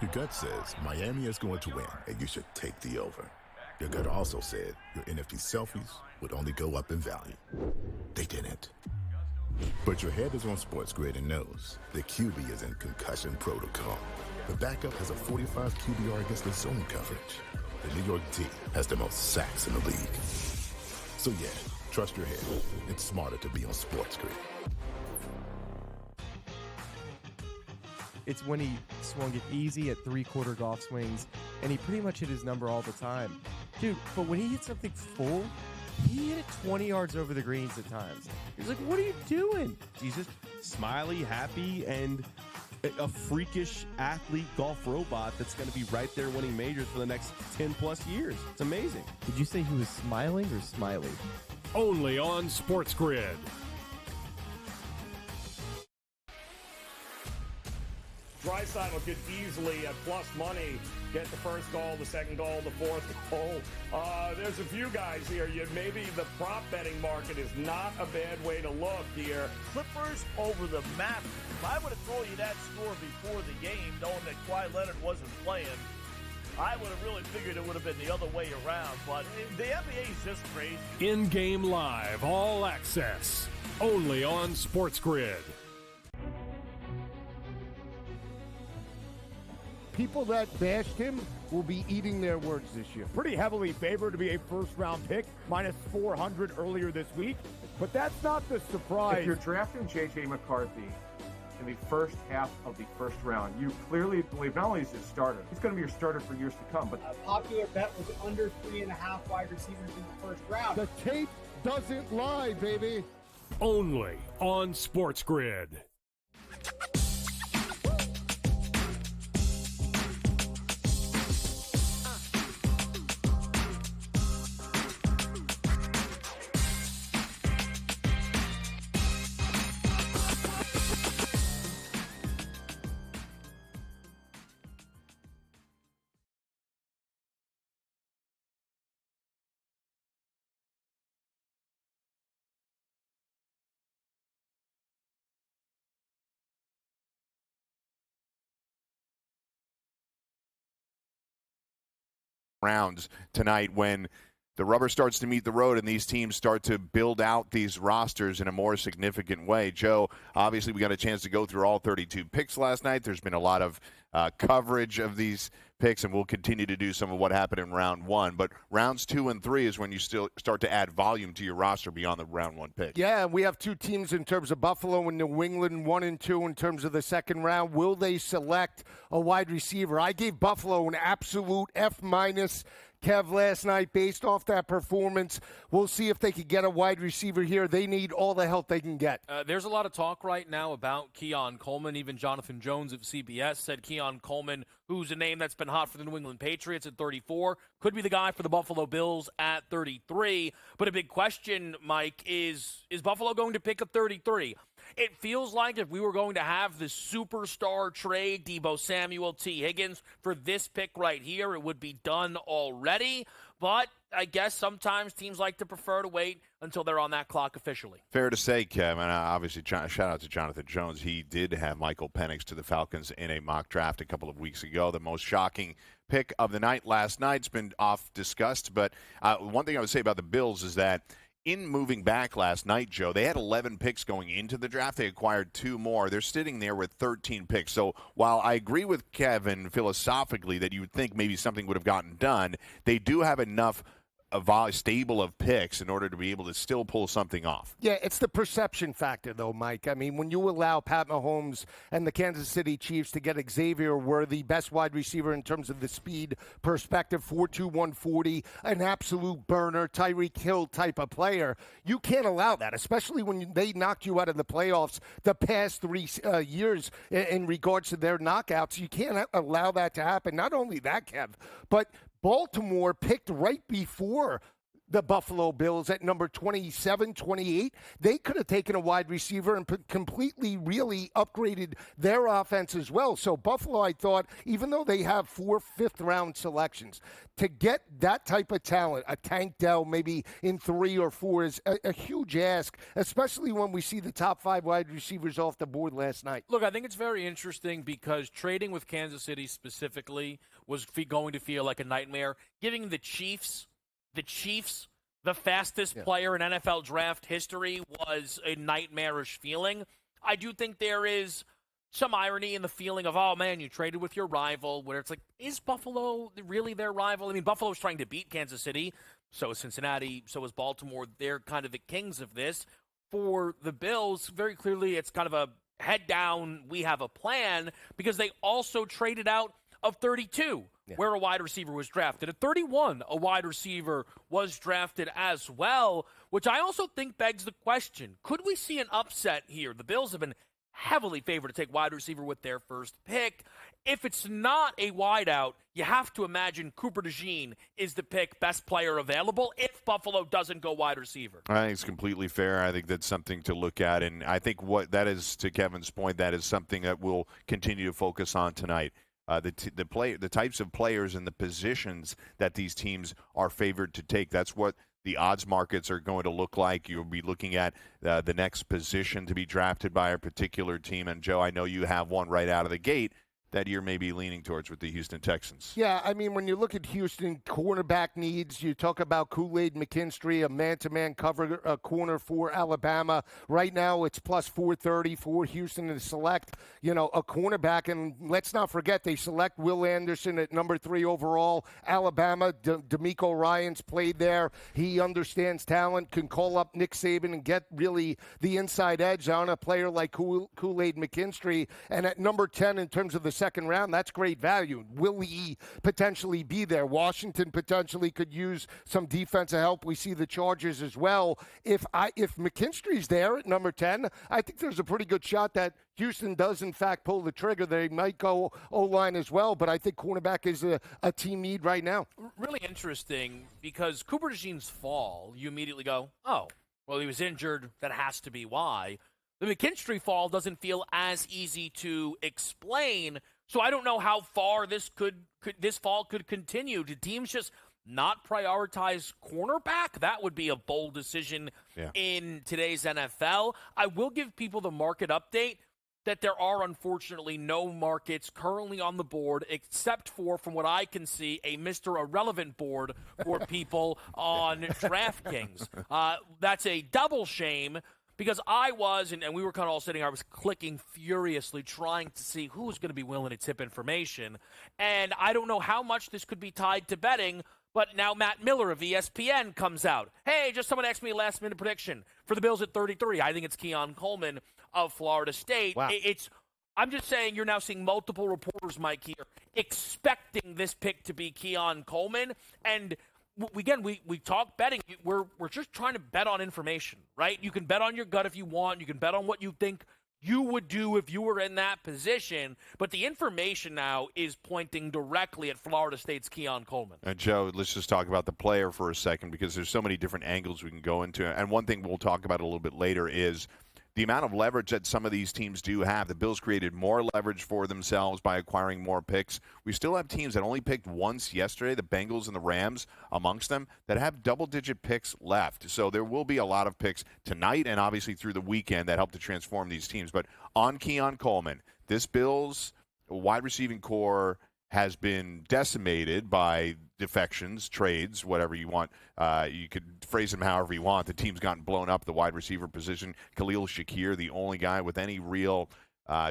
Your gut says Miami is going to win, and you should take the over. Your gut also said your NFT selfies would only go up in value. They didn't. But your head is on SportsGrid and knows the QB is in concussion protocol. The backup has a 45 QBR against the zone coverage. The New York D has the most sacks in the league. So yeah, trust your head. It's smarter to be on SportsGrid. It's when he swung it easy at three-quarter golf swings, and he pretty much hit his number all the time. Dude, but when he hit something full, he hit it 20 yards over the greens at times. He's like, what are you doing? He's just smiley, happy, and a freakish athlete golf robot that's going to be right there winning majors for the next 10-plus years. It's amazing. Did you say he was smiling or smiley? Only on SportsGrid. Draisaitl could easily, at plus money, get the first goal, the second goal, the fourth goal. There's a few guys here. Maybe the prop betting market is not a bad way to look here. Clippers over the Mavericks. If I would have told you that score before the game, knowing that Kawhi Leonard wasn't playing, I would have really figured it would have been the other way around. But the NBA is just crazy. In-game live, all access. Only on SportsGrid. People that bashed him will be eating their words this year. Pretty heavily favored to be a first-round pick, minus 400 earlier this week. But that's not the surprise. If you're drafting J.J. McCarthy in the first half of the first round, you clearly believe not only is he a starter, he's going to be your starter for years to come. But a popular bet was under 3.5 wide receivers in the first round. The tape doesn't lie, baby. Only on SportsGrid. Rounds tonight when the rubber starts to meet the road and these teams start to build out these rosters in a more significant way. Joe, obviously we got a chance to go through all 32 picks last night. There's been a lot of coverage of these picks, and we'll continue to do some of what happened in round one. But rounds 2 and 3 is when you still start to add volume to your roster beyond the round 1 pick. Yeah, we have two teams in terms of Buffalo and New England, 1 and 2 in terms of the second round. Will they select a wide receiver? I gave Buffalo an absolute F-. Kev last night based off that performance. We'll see if they can get a wide receiver here. They need all the help they can get. There's a lot of talk right now about Keon Coleman. Even Jonathan Jones of CBS said Keon Coleman, who's a name that's been hot for the New England Patriots at 34, could be the guy for the Buffalo Bills at 33. But a big question, Mike, is Buffalo going to pick up 33? It feels like if we were going to have the superstar trade, Deebo Samuel, T. Higgins, for this pick right here, it would be done already. But I guess sometimes teams like to prefer to wait until they're on that clock officially. Fair to say, Kevin, obviously shout out to Jonathan Jones. He did have Michael Penix to the Falcons in a mock draft a couple of weeks ago. The most shocking pick of the night last night's been off discussed. But one thing I would say about the Bills is that in moving back last night, Joe, they had 11 picks going into the draft. They acquired 2 more. They're sitting there with 13 picks. So while I agree with Kevin philosophically that you would think maybe something would have gotten done, they do have enough a stable of picks in order to be able to still pull something off. Yeah, it's the perception factor, though, Mike. I mean, when you allow Pat Mahomes and the Kansas City Chiefs to get Xavier Worthy, best wide receiver in terms of the speed perspective, 4.2, 140, an absolute burner, Tyreek Hill type of player, you can't allow that, especially when they knocked you out of the playoffs the past 3 years in regards to their knockouts. You can't allow that to happen. Not only that, Kev, but Baltimore picked right before the Buffalo Bills at number 27, 28. They could have taken a wide receiver and completely really upgraded their offense as well. So Buffalo, I thought, even though they have 4 fifth-round selections, to get that type of talent, a Tank Dell maybe in 3 or 4 is a huge ask, especially when we see the top 5 wide receivers off the board last night. Look, I think it's very interesting because trading with Kansas City specifically was going to feel like a nightmare. Giving the Chiefs the fastest player in NFL draft history was a nightmarish feeling. I do think there is some irony in the feeling of, oh, man, you traded with your rival, where it's like, is Buffalo really their rival? I mean, Buffalo's trying to beat Kansas City. So is Cincinnati. So is Baltimore. They're kind of the kings of this. For the Bills, very clearly it's kind of a head down, we have a plan, because they also traded out of 32, where a wide receiver was drafted. At 31, a wide receiver was drafted as well, which I also think begs the question, could we see an upset here? The Bills have been heavily favored to take wide receiver with their first pick. If it's not a wideout, you have to imagine Cooper DeJean is the pick, best player available, if Buffalo doesn't go wide receiver. I think it's completely fair. I think that's something to look at, and I think what that is, to Kevin's point, that is something that we'll continue to focus on tonight. The types of players and the positions that these teams are favored to take. That's what the odds markets are going to look like. You'll be looking at the next position to be drafted by a particular team. And, Joe, I know you have one right out of the gate that you're maybe leaning towards with the Houston Texans. Yeah, I mean, when you look at Houston cornerback needs, you talk about Kool-Aid McKinstry, a man-to-man cover corner for Alabama. Right now, it's plus 430 for Houston to select, a cornerback. And let's not forget, they select Will Anderson at number 3 overall. Alabama, D'Amico Ryans played there. He understands talent, can call up Nick Saban and get really the inside edge on a player like Kool-Aid McKinstry. And at number 10 in terms of the second round, that's great value. Will he potentially be there? Washington potentially could use some defensive help. We see the Chargers as well. If McKinstry's there at number 10, I think there's a pretty good shot that Houston does, in fact, pull the trigger. They might go O-line as well, but I think cornerback is a team need right now. Really interesting, because Cooper DeJean's fall, you immediately go, oh, well, he was injured. That has to be why. The McKinstry fall doesn't feel as easy to explain, so I don't know how far this fall could continue. Do teams just not prioritize cornerback? That would be a bold decision in today's NFL. I will give people the market update that there are, unfortunately, no markets currently on the board except for, from what I can see, a Mr. Irrelevant board for people on DraftKings. That's a double shame, because I was, and we were kind of all sitting, I was clicking furiously trying to see who's going to be willing to tip information. And I don't know how much this could be tied to betting, but now Matt Miller of ESPN comes out. Hey, just someone asked me a last-minute prediction for the Bills at 33. I think it's Keon Coleman of Florida State. Wow. I'm just saying, you're now seeing multiple reporters, Mike, here, expecting this pick to be Keon Coleman. And again, we talk betting. We're just trying to bet on information, right? You can bet on your gut if you want. You can bet on what you think you would do if you were in that position. But the information now is pointing directly at Florida State's Keon Coleman. And, Joe, let's just talk about the player for a second, because there's so many different angles we can go into. And one thing we'll talk about a little bit later is the amount of leverage that some of these teams do have. The Bills created more leverage for themselves by acquiring more picks. We still have teams that only picked once yesterday, the Bengals and the Rams amongst them, that have double-digit picks left. So there will be a lot of picks tonight and obviously through the weekend that help to transform these teams. But on Keon Coleman, this Bills wide receiving core has been decimated by defections, trades, whatever you want. You could phrase them however you want. The team's gotten blown up, the wide receiver position. Khalil Shakir, the only guy with any real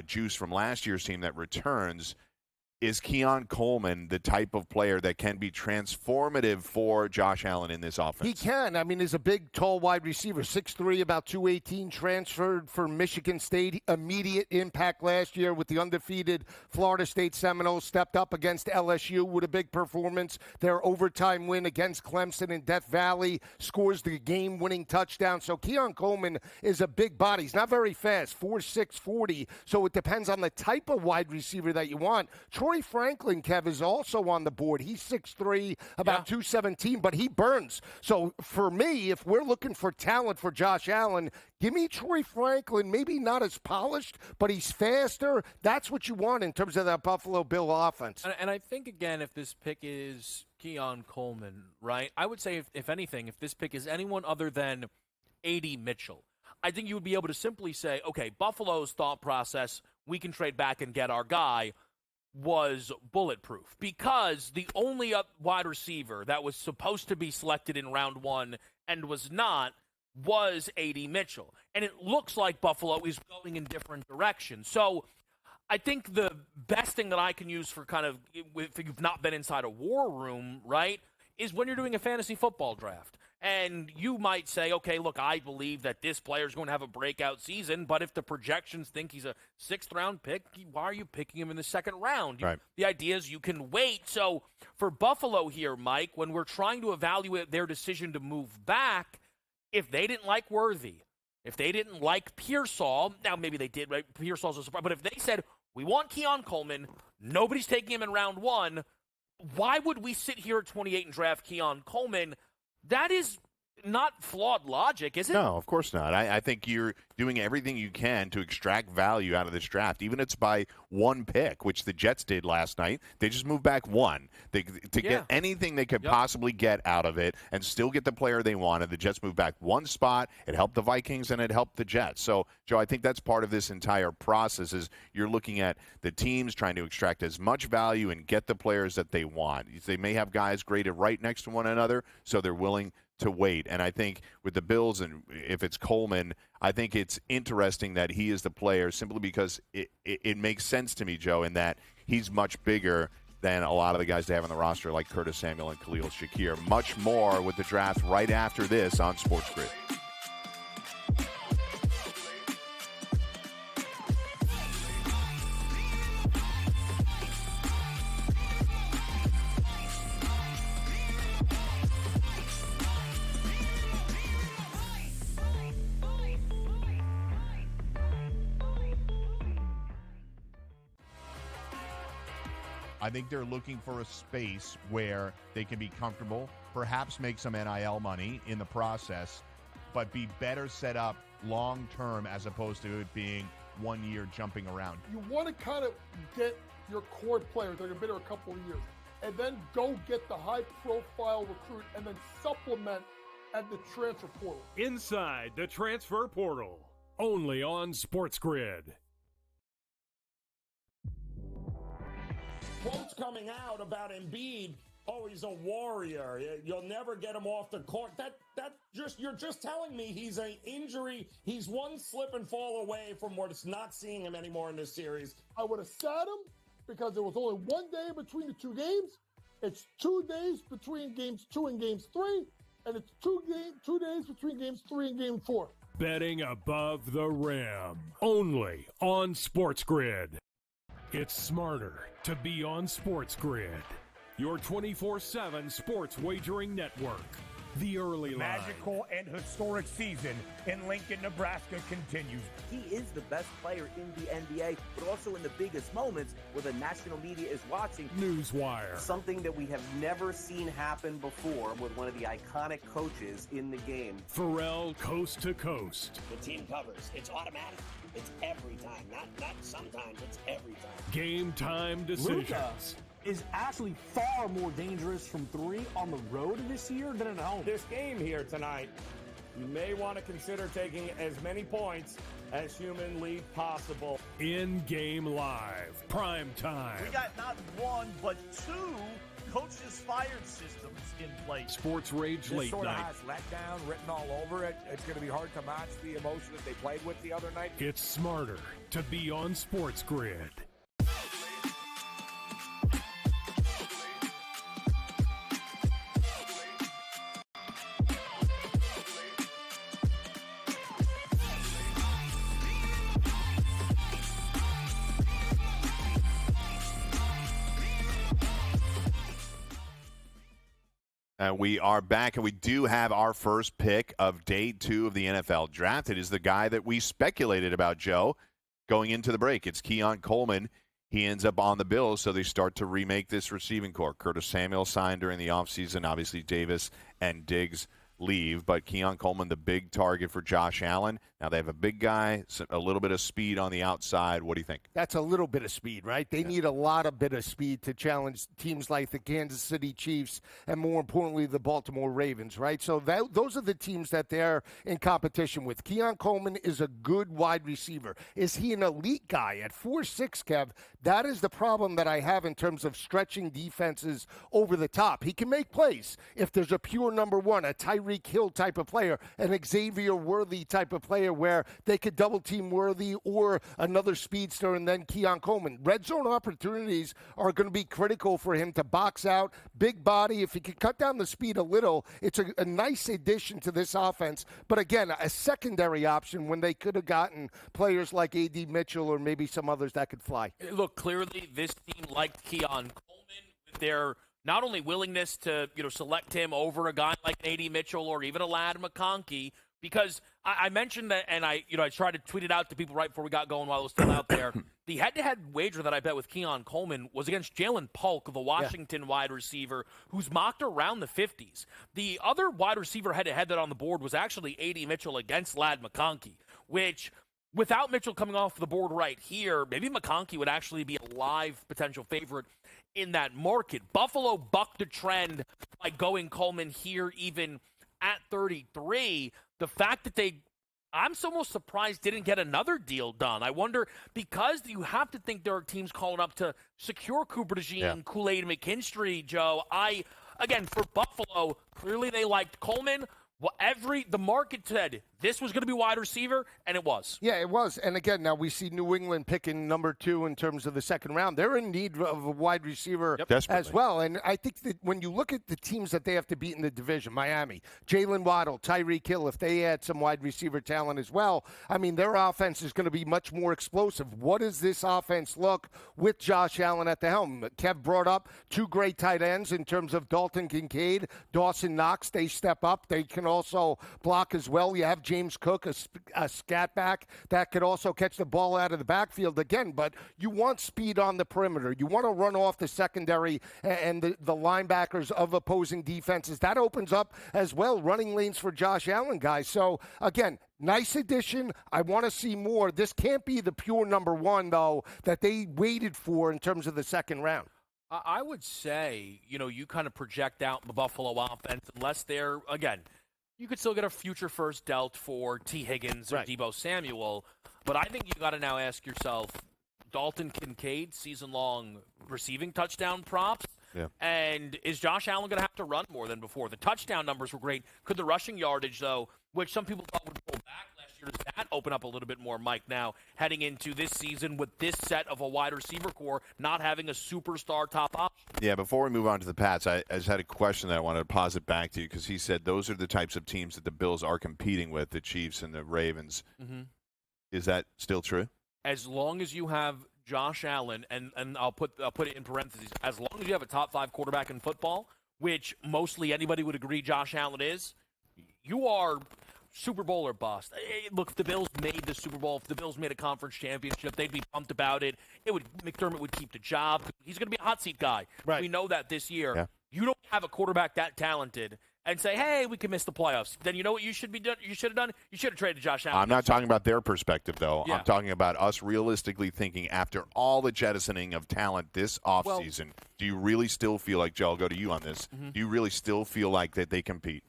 juice from last year's team that returns. Is Keon Coleman the type of player that can be transformative for Josh Allen in this offense? He can. I mean, he's a big, tall wide receiver, 6'3", about 218, transferred from Michigan State. Immediate impact last year with the undefeated Florida State Seminoles. Stepped up against LSU with a big performance. Their overtime win against Clemson in Death Valley, scores the game-winning touchdown. So Keon Coleman is a big body. He's not very fast, 4'6", 40. So it depends on the type of wide receiver that you want. Troy Franklin, Kev, is also on the board. He's 6'3", about 217, but he burns. So for me, if we're looking for talent for Josh Allen, give me Troy Franklin. Maybe not as polished, but he's faster. That's what you want in terms of that Buffalo Bill offense. And I think, again, if this pick is Keon Coleman, right, I would say, if anything, if this pick is anyone other than A.D. Mitchell, I think you would be able to simply say, okay, Buffalo's thought process, we can trade back and get our guy, was bulletproof. Because the only wide receiver that was supposed to be selected in round 1 and was not was A.D. Mitchell. And it looks like Buffalo is going in different directions. So I think the best thing that I can use for kind of, if you've not been inside a war room, right, is when you're doing a fantasy football draft. And you might say, okay, look, I believe that this player is going to have a breakout season, but if the projections think he's a 6th-round pick, why are you picking him in the 2nd round? Right. The idea is you can wait. So for Buffalo here, Mike, when we're trying to evaluate their decision to move back, if they didn't like Worthy, if they didn't like Pearsall, now maybe they did, right? Pearsall's a surprise, but if they said, we want Keon Coleman, nobody's taking him in round 1, why would we sit here at 28 and draft Keon Coleman? That is not flawed logic, is it? No, of course not. I think you're doing everything you can to extract value out of this draft, even if it's by 1 pick, which the Jets did last night. They just moved back 1 to get anything they could possibly get out of it and still get the player they wanted. The Jets moved back 1 spot. It helped the Vikings and it helped the Jets. So, Joe, I think that's part of this entire process is you're looking at the teams trying to extract as much value and get the players that they want. They may have guys graded right next to one another, so they're willing to wait. And I think with the Bills, and if it's Coleman, I think it's interesting that he is the player simply because it makes sense to me, Joe, in that he's much bigger than a lot of the guys they have on the roster like Curtis Samuel and Khalil Shakir. Much more with the draft right after this on SportsGrid. I think they're looking for a space where they can be comfortable, perhaps make some NIL money in the process, but be better set up long-term as opposed to it being 1 year jumping around. You want to kind of get your core players that have been there a couple of years, and then go get the high-profile recruit and then supplement at the transfer portal. Inside the transfer portal, only on SportsGrid. Quotes coming out about Embiid. Oh, he's a warrior. You'll never get him off the court. You're just telling me he's an injury. He's one slip and fall away from what's not seeing him anymore in this series. I would have sat him because there was only 1 day between the 2 games. It's 2 days between games 2 and games 3, and it's 2 days between games 3 and game 4. Betting above the rim, only on SportsGrid. It's smarter to be on SportsGrid, your 24/7 sports wagering network. The early line. Magical and historic season in Lincoln, Nebraska continues. He is the best player in the NBA, but also in the biggest moments where the national media is watching. Newswire. Something that we have never seen happen before with one of the iconic coaches in the game. Pharrell coast to coast. The team covers. It's automatic. It's every time. Not sometimes. It's every time. Game time decisions. Luka is actually far more dangerous from 3 on the road this year than at home. This game here tonight, you may want to consider taking as many points as humanly possible. In-game live, prime time. We got not 1, but 2 coaches fired systems in place. Sports Rage This late sort night. of has letdown written all over it. It's going to be hard to match the emotion that they played with the other night. It's smarter to be on SportsGrid. We are back, and we do have our first pick of day 2 of the NFL draft. It is the guy that we speculated about, Joe, going into the break. It's Keon Coleman. he ends up on the Bills, so they start to remake this receiving core. Curtis Samuel signed during the offseason. Obviously, Davis and Diggs leave, but Keon Coleman, the big target for Josh Allen. Now they have a big guy, a little bit of speed on the outside. What do you think? That's a little bit of speed, right? They need a lot of bit of speed to challenge teams like the Kansas City Chiefs and, more importantly, the Baltimore Ravens, right? So those are the teams that they're in competition with. Keon Coleman is a good wide receiver. Is he an elite guy at 4'6", Kev? That is the problem that I have in terms of stretching defenses over the top. He can make plays if there's a pure number one, a Tyreek Hill type of player, an Xavier Worthy type of player where they could double team Worthy or another speedster and then Keon Coleman. Red zone opportunities are going to be critical for him to box out, big body. If he can cut down the speed a little, it's a nice addition to this offense. But again, a secondary option when they could have gotten players like A.D. Mitchell or maybe some others that could fly. Look, clearly this team liked Keon Coleman with their not only willingness to select him over a guy like A.D. Mitchell or even a Ladd McConkey, because I mentioned that, and I tried to tweet it out to people right before we got going while it was still out there. The head-to-head wager that I bet with Keon Coleman was against Jalen Polk, the Washington wide receiver, who's mocked around the 50s. The other wide receiver head-to-head that on the board was actually A.D. Mitchell against Ladd McConkey, which, without Mitchell coming off the board right here, maybe McConkey would actually be a live potential favorite in that market. Buffalo bucked the trend by going Coleman here even at 33. The fact that I'm almost surprised didn't get another deal done. I wonder, because you have to think there are teams calling up to secure Cooper DeJean, Kool-Aid McKinstry, Joe. Again, for Buffalo, clearly they liked Coleman. Well, the market said this was going to be wide receiver, and it was. Yeah, it was. And again, now we see New England picking number 2 in terms of the second round. They're in need of a wide receiver as well. And I think that when you look at the teams that they have to beat in the division, Miami, Jalen Waddle, Tyreek Hill, if they add some wide receiver talent as well, I mean, their offense is going to be much more explosive. What does this offense look with Josh Allen at the helm? Kev brought up 2 great tight ends in terms of Dalton Kincaid, Dawson Knox. They step up. They can also block as well. You have James Cook, a scat back that could also catch the ball out of the backfield again. But you want speed on the perimeter. You want to run off the secondary and the linebackers of opposing defenses. That opens up as well running lanes for Josh Allen, guys. So, again, nice addition. I want to see more. This can't be the pure number one, though, that they waited for in terms of the second round. I would say, you kind of project out the Buffalo offense unless they're, again, you could still get a future first dealt for T. Higgins or Deebo Samuel, but I think you got to now ask yourself, Dalton Kincaid, season-long receiving touchdown props, and is Josh Allen going to have to run more than before? The touchdown numbers were great. Could the rushing yardage, though, which some people thought would pull back last year, does that open up a little bit more, Mike, now heading into this season with this set of a wide receiver core not having a superstar top option? Yeah, before we move on to the Pats, I just had a question that I wanted to posit back to you because he said those are the types of teams that the Bills are competing with, the Chiefs and the Ravens. Mm-hmm. Is that still true? As long as you have Josh Allen, and I'll put it in parentheses, as long as you have a top 5 quarterback in football, which mostly anybody would agree Josh Allen is, you are Super Bowl or bust. Look, if the Bills made the Super Bowl, if the Bills made a conference championship, they'd be pumped about it. McDermott would keep the job. He's going to be a hot seat guy. Right. We know that this year. Yeah. You don't have a quarterback that talented and say, hey, we can miss the playoffs. Then you know what you should have done? You should have traded Josh Allen. I'm not talking about their perspective, though. Yeah. I'm talking about us realistically thinking after all the jettisoning of talent this offseason, do you really still feel like, Joe, I'll go to you on this, do you really still feel like that they compete?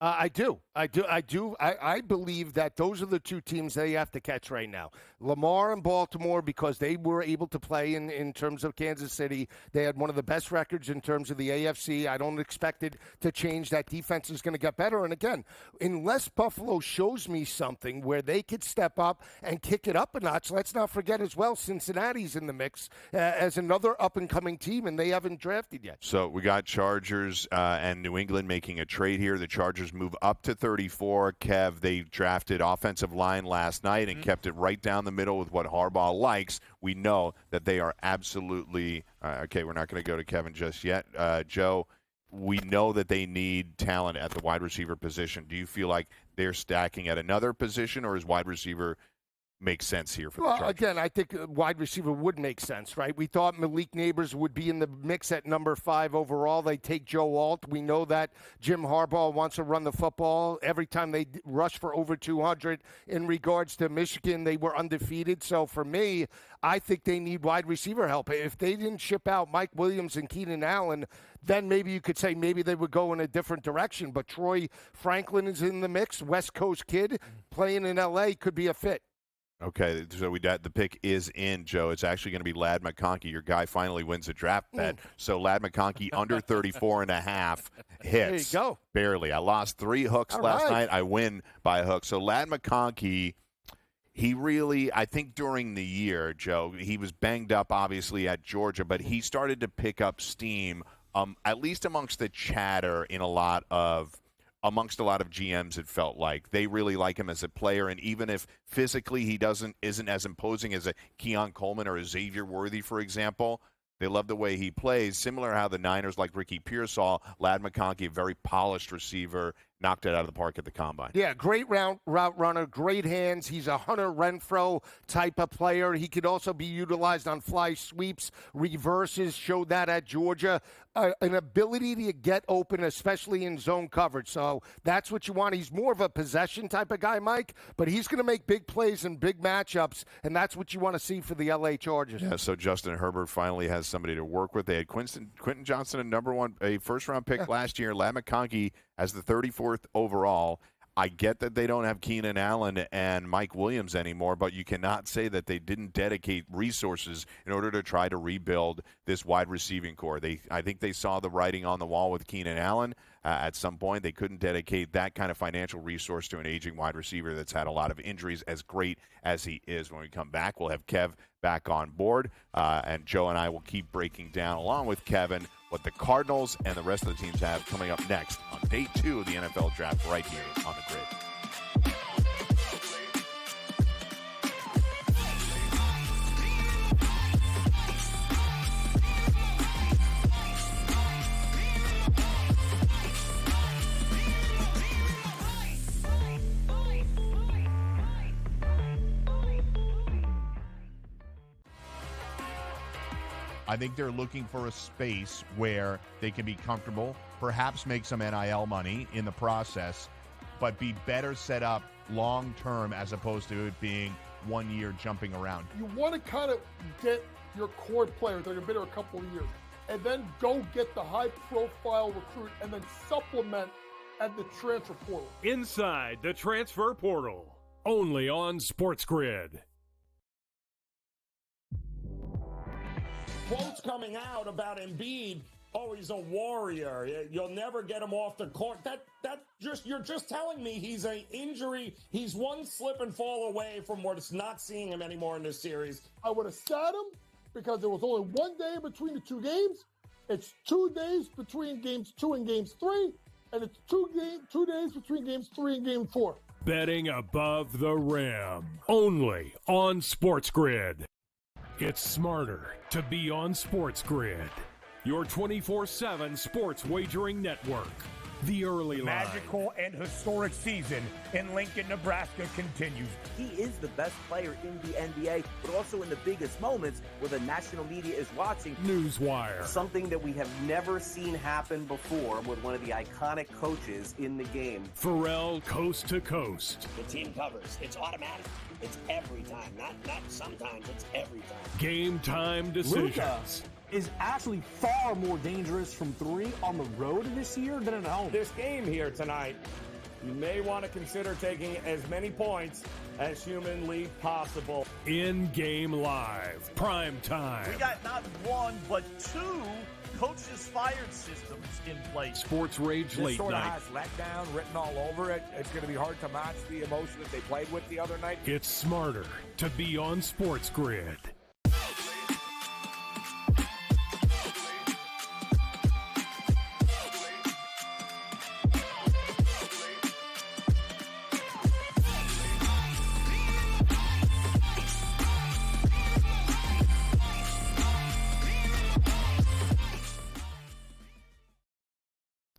I do. I believe that those are the 2 teams they have to catch right now. Lamar and Baltimore, because they were able to play in terms of Kansas City. They had one of the best records in terms of the AFC. I don't expect it to change. That defense is going to get better. And again, unless Buffalo shows me something where they could step up and kick it up a notch, let's not forget as well, Cincinnati's in the mix as another up-and-coming team, and they haven't drafted yet. So we got Chargers and New England making a trade here. The Chargers move up to 34. Kev, they drafted offensive line last night and kept it right down the middle with what Harbaugh likes. We know that they are absolutely okay, we're not going to go to Kevin just yet. Joe, we know that they need talent at the wide receiver position. Do you feel like they're stacking at another position, or is wide receiver make sense here for the Well, Chargers? again, I think wide receiver would make sense, right? We thought Malik Neighbors would be in the mix at number 5 overall. They take Joe Alt. We know that Jim Harbaugh wants to run the football. Every time they rush for over 200 in regards to Michigan, they were undefeated. So for me, I think they need wide receiver help. If they didn't ship out Mike Williams and Keenan Allen, then maybe you could say maybe they would go in a different direction. But Troy Franklin is in the mix. West Coast kid playing in L.A. could be a fit. Okay, so the pick is in, Joe. It's actually going to be Ladd McConkey. Your guy finally wins a draft bet. So Ladd McConkey under 34.5 hits. There you go. Barely. I lost 3 hooks last night. I win by a hook. So Ladd McConkey, he really, I think during the year, Joe, he was banged up obviously at Georgia, but he started to pick up steam, at least amongst the chatter amongst a lot of GMs. It felt like they really like him as a player, and even if physically he isn't as imposing as a Keon Coleman or a Xavier Worthy, for example, they love the way he plays. Similar how the Niners like Ricky Pearsall, Ladd McConkey, a very polished receiver, knocked it out of the park at the Combine. Yeah, great route runner, great hands. He's a Hunter Renfrow type of player. He could also be utilized on fly sweeps, reverses, showed that at Georgia. An ability to get open, especially in zone coverage. So that's what you want. He's more of a possession type of guy, Mike, but he's going to make big plays in big matchups, and that's what you want to see for the L.A. Chargers. Yeah, so Justin Herbert finally has somebody to work with. They had Quentin Johnson, a first-round pick last year. Ladd McConkey as the 34th overall. I get that they don't have Keenan Allen and Mike Williams anymore, but you cannot say that they didn't dedicate resources in order to try to rebuild this wide receiving core. I think they saw the writing on the wall with Keenan Allen. At some point, they couldn't dedicate that kind of financial resource to an aging wide receiver that's had a lot of injuries, as great as he is. When we come back, we'll have Kev back on board, and Joe and I will keep breaking down, along with Kevin, what the Cardinals and the rest of the teams have coming up next on day 2 of the NFL Draft right here on the Grid. I think they're looking for a space where they can be comfortable, perhaps make some NIL money in the process, but be better set up long-term as opposed to it being 1 year jumping around. You want to kind of get your core players that have been there a couple of years, and then go get the high-profile recruit, and then supplement at the transfer portal. Inside the transfer portal, only on SportsGrid. Quotes coming out about Embiid. Oh, he's a warrior. You'll never get him off the court. You're just telling me he's an injury. He's one slip and fall away from what's not seeing him anymore in this series. I would have sat him because there was only 1 day between the 2 games. It's 2 days between games 2 and games 3, and it's 2 days between games 3 and game 4. Betting above the rim, only on SportsGrid. It's smarter to be on SportsGrid, your 24/7 sports wagering network. The early line. Magical and historic season in Lincoln, Nebraska continues. He is the best player in the NBA, but also in the biggest moments where the national media is watching. Newswire. Something that we have never seen happen before with one of the iconic coaches in the game. Pharrell, coast to coast. The team covers. It's automatic. It's every time. Not sometimes. It's every time. Game time decisions. Luka is actually far more dangerous from 3 on the road this year than at home. This game here tonight, you may want to consider taking as many points as humanly possible. In-game live, prime time. We got not 1, but 2 coaches fired systems in place. Sports Rage This late sort of night. has letdown written all over it. It's going to be hard to match the emotion that they played with the other night. It's smarter to be on SportsGrid.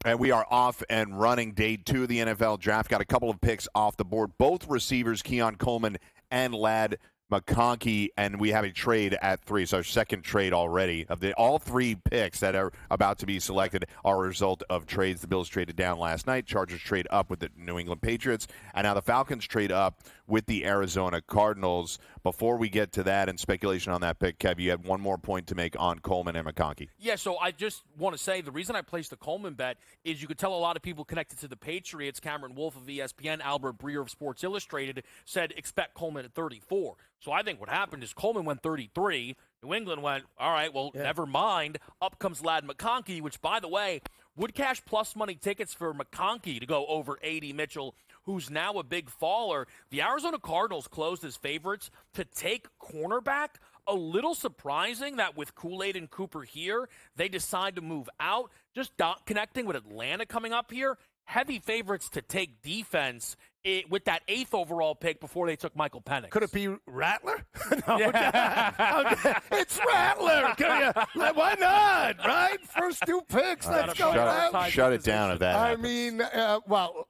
And we are off and running day 2 of the NFL Draft. Got a couple of picks off the board. Both receivers, Keon Coleman and Ladd McConkey, and we have a trade at 3. So our second trade already. Of all 3 picks that are about to be selected are a result of trades. The Bills traded down last night. Chargers trade up with the New England Patriots. And now the Falcons trade up with the Arizona Cardinals. Before we get to that and speculation on that pick, Kev, you had one more point to make on Coleman and McConkey. Yeah, so I just want to say the reason I placed the Coleman bet is you could tell a lot of people connected to the Patriots. Cameron Wolf of ESPN, Albert Breer of Sports Illustrated said expect Coleman at 34. So I think what happened is Coleman went 33. New England went, all right, well, never mind. Up comes Ladd McConkey, which, by the way, would cash plus money tickets for McConkey to go over 80. Mitchell, who's now a big faller. The Arizona Cardinals closed as favorites to take cornerback. A little surprising that with Kool-Aid and Cooper here, they decide to move out. Just connecting with Atlanta coming up here. Heavy favorites to take defense with that 8th overall pick before they took Michael Penix. Could it be Rattler? No, it's Rattler. Why not? Right? First 2 picks. Let's go. Shut it down if that happens. I mean,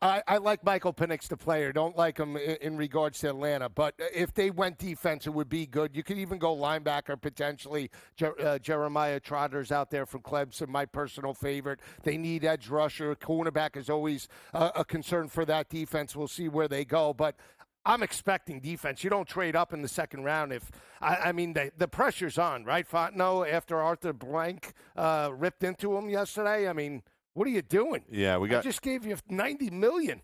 I like Michael Penix, the player. Don't like him in regards to Atlanta. But if they went defense, it would be good. You could even go linebacker potentially. Jeremiah Trotter's out there from Clemson, my personal favorite. They need edge rusher. Cornerback is always a concern for that defense. We'll see where they go, but I'm expecting defense. You don't trade up in the second round if I mean the pressure's on, right? Fontenot after Arthur Blank ripped into him yesterday. I mean, what are you doing? Yeah, I just gave you $90 million.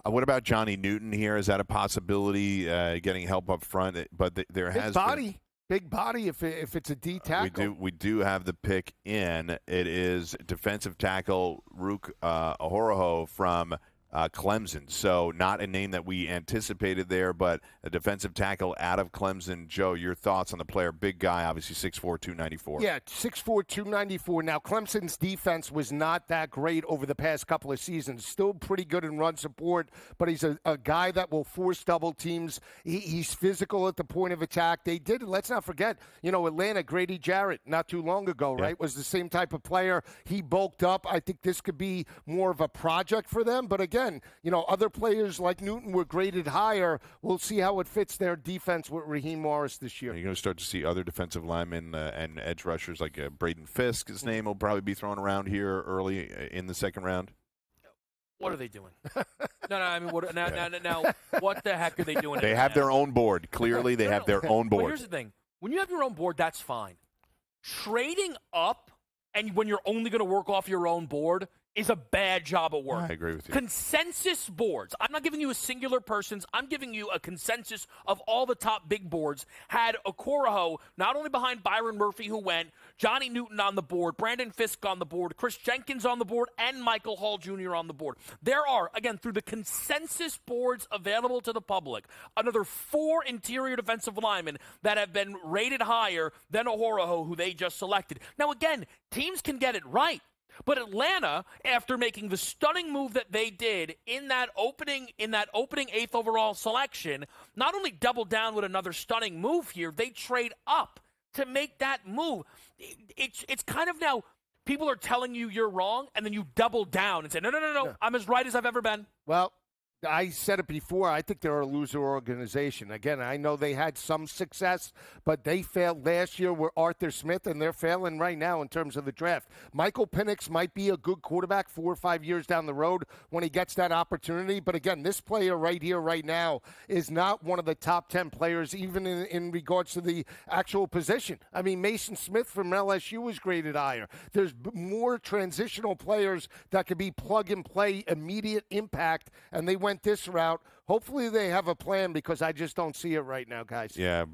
What about Johnny Newton here? Is that a possibility? Getting help up front, but there has big body if it's a D tackle. We do have the pick in. It is defensive tackle Rook Ahoroho from Clemson. So not a name that we anticipated there, but a defensive tackle out of Clemson. Joe, your thoughts on the player? Big guy, obviously 6'4", 294. Yeah, 6'4", 294. Now, Clemson's defense was not that great over the past couple of seasons. Still pretty good in run support, but he's a guy that will force double teams. He's physical at the point of attack. They did, let's not forget, Atlanta, Grady Jarrett, not too long ago, right, was the same type of player. He bulked up. I think this could be more of a project for them, but again, other players like Newton were graded higher. We'll see how it fits their defense with Raheem Morris this year. You're going to start to see other defensive linemen and edge rushers like Braden Fisk. His name will probably be thrown around here early in the second round. What are they doing? I mean, now, what the heck are they doing? They have their own board. Clearly, they have their own board. Well, here's the thing. When you have your own board, that's fine. Trading up and when you're only going to work off your own board is a bad job of work. I agree with you. Consensus boards. I'm not giving you a singular person's. I'm giving you a consensus of all the top big boards. Had Okoroho not only behind Byron Murphy, who went, Johnny Newton on the board, Brandon Fisk on the board, Chris Jenkins on the board, and Michael Hall Jr. on the board. There are, again, through the consensus boards available to the public, another 4 interior defensive linemen that have been rated higher than Okoroho, who they just selected. Now, again, teams can get it right. But Atlanta, after making the stunning move that they did in that opening 8th overall selection, not only doubled down with another stunning move here, they trade up to make that move. It's kind of now people are telling you you're wrong, and then you double down and say, no, I'm as right as I've ever been. Well, I said it before. I think they're a loser organization. Again, I know they had some success, but they failed last year with Arthur Smith, and they're failing right now in terms of the draft. Michael Penix might be a good quarterback 4 or 5 years down the road when he gets that opportunity. But again, this player right here, right now, is not one of the top 10 players, even in regards to the actual position. I mean, Mason Smith from LSU was graded higher. There's more transitional players that could be plug-and-play, immediate impact, and they went this route. Hopefully they have a plan because I just don't see it right now, guys. Yeah,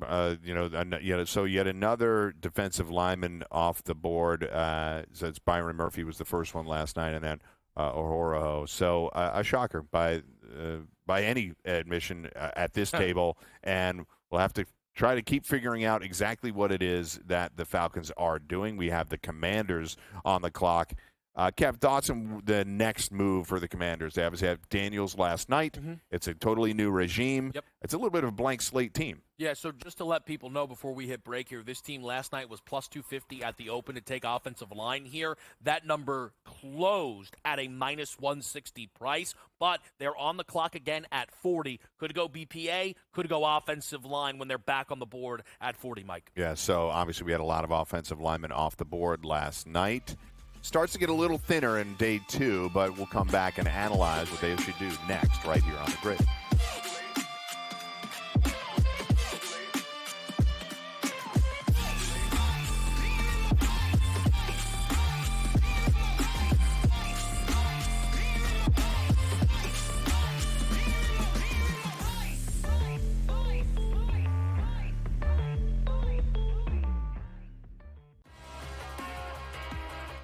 so yet another defensive lineman off the board. So it's Byron Murphy was the first one last night, and then Ahoroho. So a shocker by any admission at this table, and we'll have to try to keep figuring out exactly what it is that the Falcons are doing. We have the Commanders on the clock Kev, thoughts on the next move for the Commanders? They obviously had Daniels last night. It's a totally new regime. Yep. It's a little bit of a blank slate team. Yeah, so just to let people know before we hit break here, this team last night was plus 250 at the open to take offensive line here. That number closed at a minus 160 price, but they're on the clock again at 40. Could go BPA, could go offensive line when they're back on the board at 40, Mike. Yeah, so obviously we had a lot of offensive linemen off the board last night. Starts to get a little thinner in day 2, but we'll come back and analyze what they should do next right here on the grid.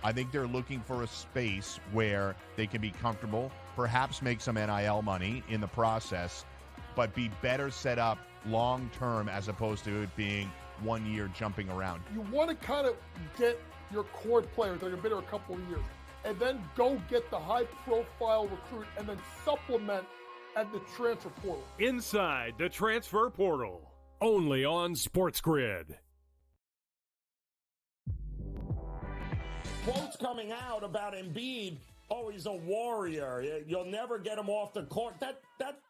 I think they're looking for a space where they can be comfortable, perhaps make some NIL money in the process, but be better set up long-term as opposed to it being 1 year jumping around. You want to kind of get your core players that have been here a couple of years and then go get the high-profile recruit and then supplement at the transfer portal. Inside the transfer portal, only on SportsGrid. Quotes coming out about Embiid. Oh, he's a warrior. You'll never get him off the court.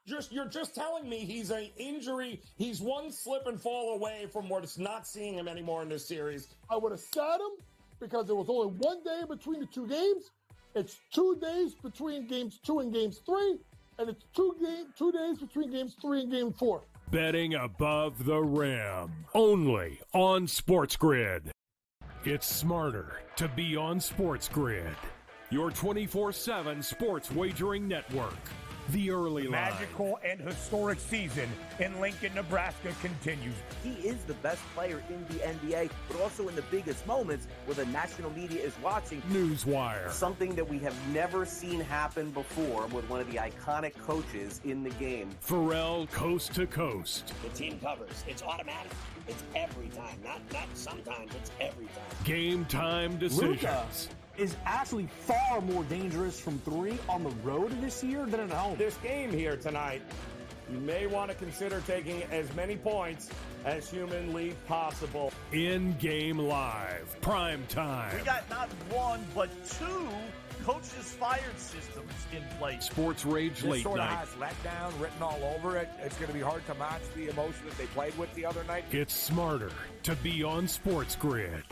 You're just telling me he's an injury. He's one slip and fall away from not seeing him anymore in this series. I would have sat him because there was only 1 day between the two games. It's 2 days between games 2 and games 3, and it's 2 days between games 3 and game 4. Betting above the rim, only on SportsGrid. It's smarter to be on SportsGrid, your 24/7 sports wagering network. The early line. Magical and historic season in Lincoln, Nebraska continues. He is the best player in the NBA, but also in the biggest moments where the national media is watching. Newswire. Something that we have never seen happen before with one of the iconic coaches in the game. Pharrell, coast to coast. The team covers. It's automatic. It's every time. Not sometimes. It's every time. Game time decisions. Luka is actually far more dangerous from 3 on the road this year than at home. This game here tonight, you may want to consider taking as many points as humanly possible. In-game live, prime time. We got not 1, but 2 coaches fired systems in place. Sports Rage late sort night. of has letdown written all over it. It's going to be hard to match the emotion that they played with the other night. It's smarter to be on SportsGrid.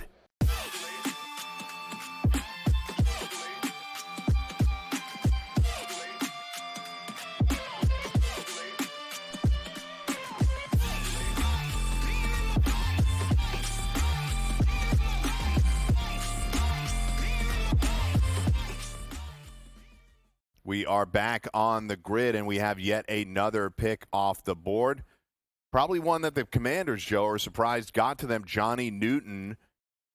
We are back on the grid, and we have yet another pick off the board. Probably one that the Commanders, Joe, are surprised got to them. Johnny Newton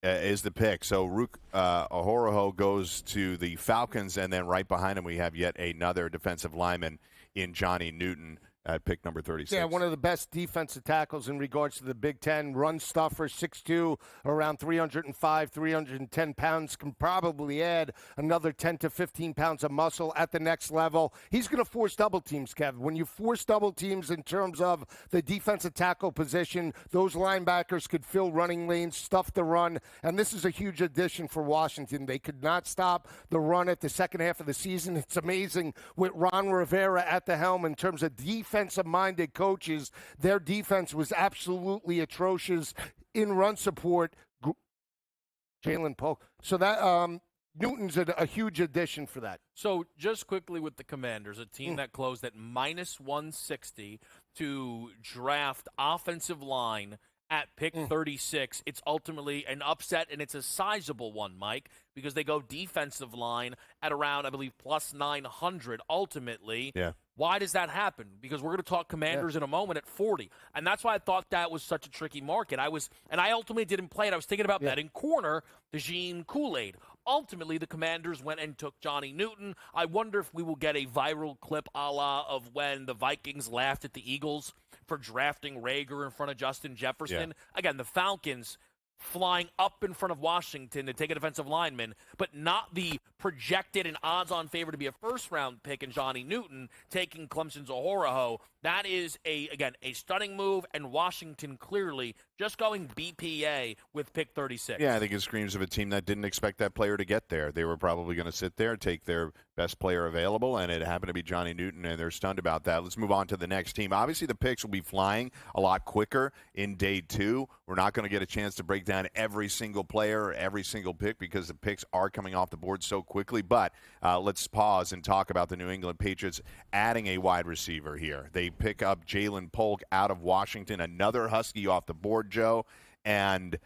is the pick. So Rook Ahoroho goes to the Falcons, and then right behind him we have yet another defensive lineman in Johnny Newton at pick number 36. Yeah, one of the best defensive tackles in regards to the Big Ten. Run stuffer, 6'2", around 305, 310 pounds. Can probably add another 10 to 15 pounds of muscle at the next level. He's going to force double teams, Kev. When you force double teams in terms of the defensive tackle position, those linebackers could fill running lanes, stuff the run, and this is a huge addition for Washington. They could not stop the run at the second half of the season. It's amazing with Ron Rivera at the helm in terms of defensive-minded coaches. Their defense was absolutely atrocious in run support. Jalen Polk. So that Newton's a huge addition for that. So just quickly with the Commanders, a team that closed at minus 160 to draft offensive line at pick 36. It's ultimately an upset, and it's a sizable one, Mike, because they go defensive line at around, I believe, plus 900 ultimately. Yeah. Why does that happen? Because we're going to talk Commanders in a moment at 40. And that's why I thought that was such a tricky market. I ultimately didn't play it. I was thinking about betting corner, the Gene Kool-Aid. Ultimately, the Commanders went and took Johnny Newton. I wonder if we will get a viral clip a la of when the Vikings laughed at the Eagles for drafting Rager in front of Justin Jefferson. Yeah. Again, the Falcons flying up in front of Washington to take a defensive lineman, but not the projected and odds-on favorite to be a first-round pick in Johnny Newton taking Clemson's Ohoroho. That is, a stunning move, and Washington clearly just going BPA with pick 36. Yeah, I think it screams of a team that didn't expect that player to get there. They were probably going to sit there, take their best player available, and it happened to be Johnny Newton, and they're stunned about that. Let's move on to the next team. Obviously, the picks will be flying a lot quicker in day 2. We're not going to get a chance to break down every single player or every single pick because the picks are coming off the board so quickly, but let's pause and talk about the New England Patriots adding a wide receiver here. They pick up Jalen Polk out of Washington, another Husky off the board, Joe, and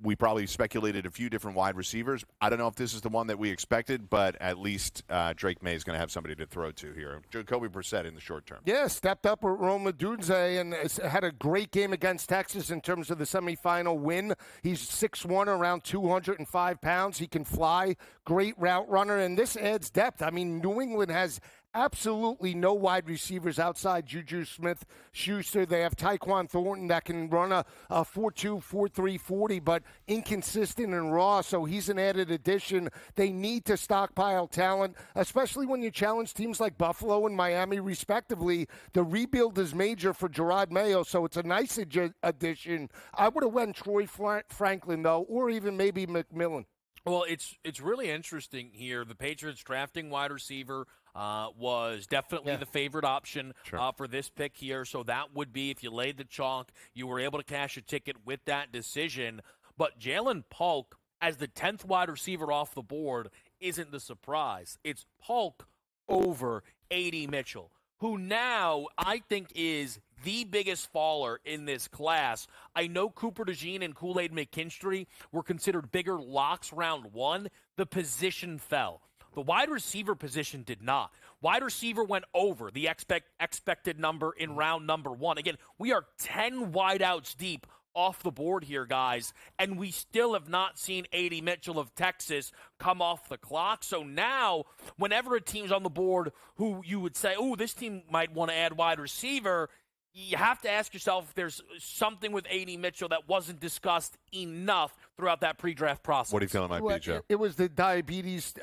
we probably speculated a few different wide receivers. I don't know if this is the one that we expected, but at least Drake May is going to have somebody to throw to here. Jacoby Brissett in the short term. Yeah, stepped up with Rome Odunze and had a great game against Texas in terms of the semifinal win. He's 6'1", around 205 pounds. He can fly, great route runner, and this adds depth. I mean, New England has absolutely no wide receivers outside Juju Smith-Schuster. They have Tyquan Thornton that can run a 4.2, 4.3 40, but inconsistent and raw, so he's an added addition. They need to stockpile talent, especially when you challenge teams like Buffalo and Miami, respectively. The rebuild is major for Gerard Mayo, so it's a nice addition. I would have went Troy Franklin, though, or even maybe McMillan. Well, it's really interesting here. The Patriots drafting wide receiver was definitely the favorite option for this pick here. So that would be, if you laid the chalk, you were able to cash a ticket with that decision. But Jalen Polk, as the 10th wide receiver off the board, isn't the surprise. It's Polk over A.D. Mitchell, who now I think is the biggest faller in this class. I know Cooper DeJean and Kool-Aid McKinstry were considered bigger locks round 1. The position fell. The wide receiver position did not. Wide receiver went over the expected number in round number 1. Again, we are 10 wideouts deep off the board here, guys, and we still have not seen A.D. Mitchell of Texas come off the clock. So now, whenever a team's on the board who you would say, oh, this team might want to add wide receiver, you have to ask yourself if there's something with A.D. Mitchell that wasn't discussed enough throughout that pre-draft process. What do you feel it might be, Joe? It was the diabetes,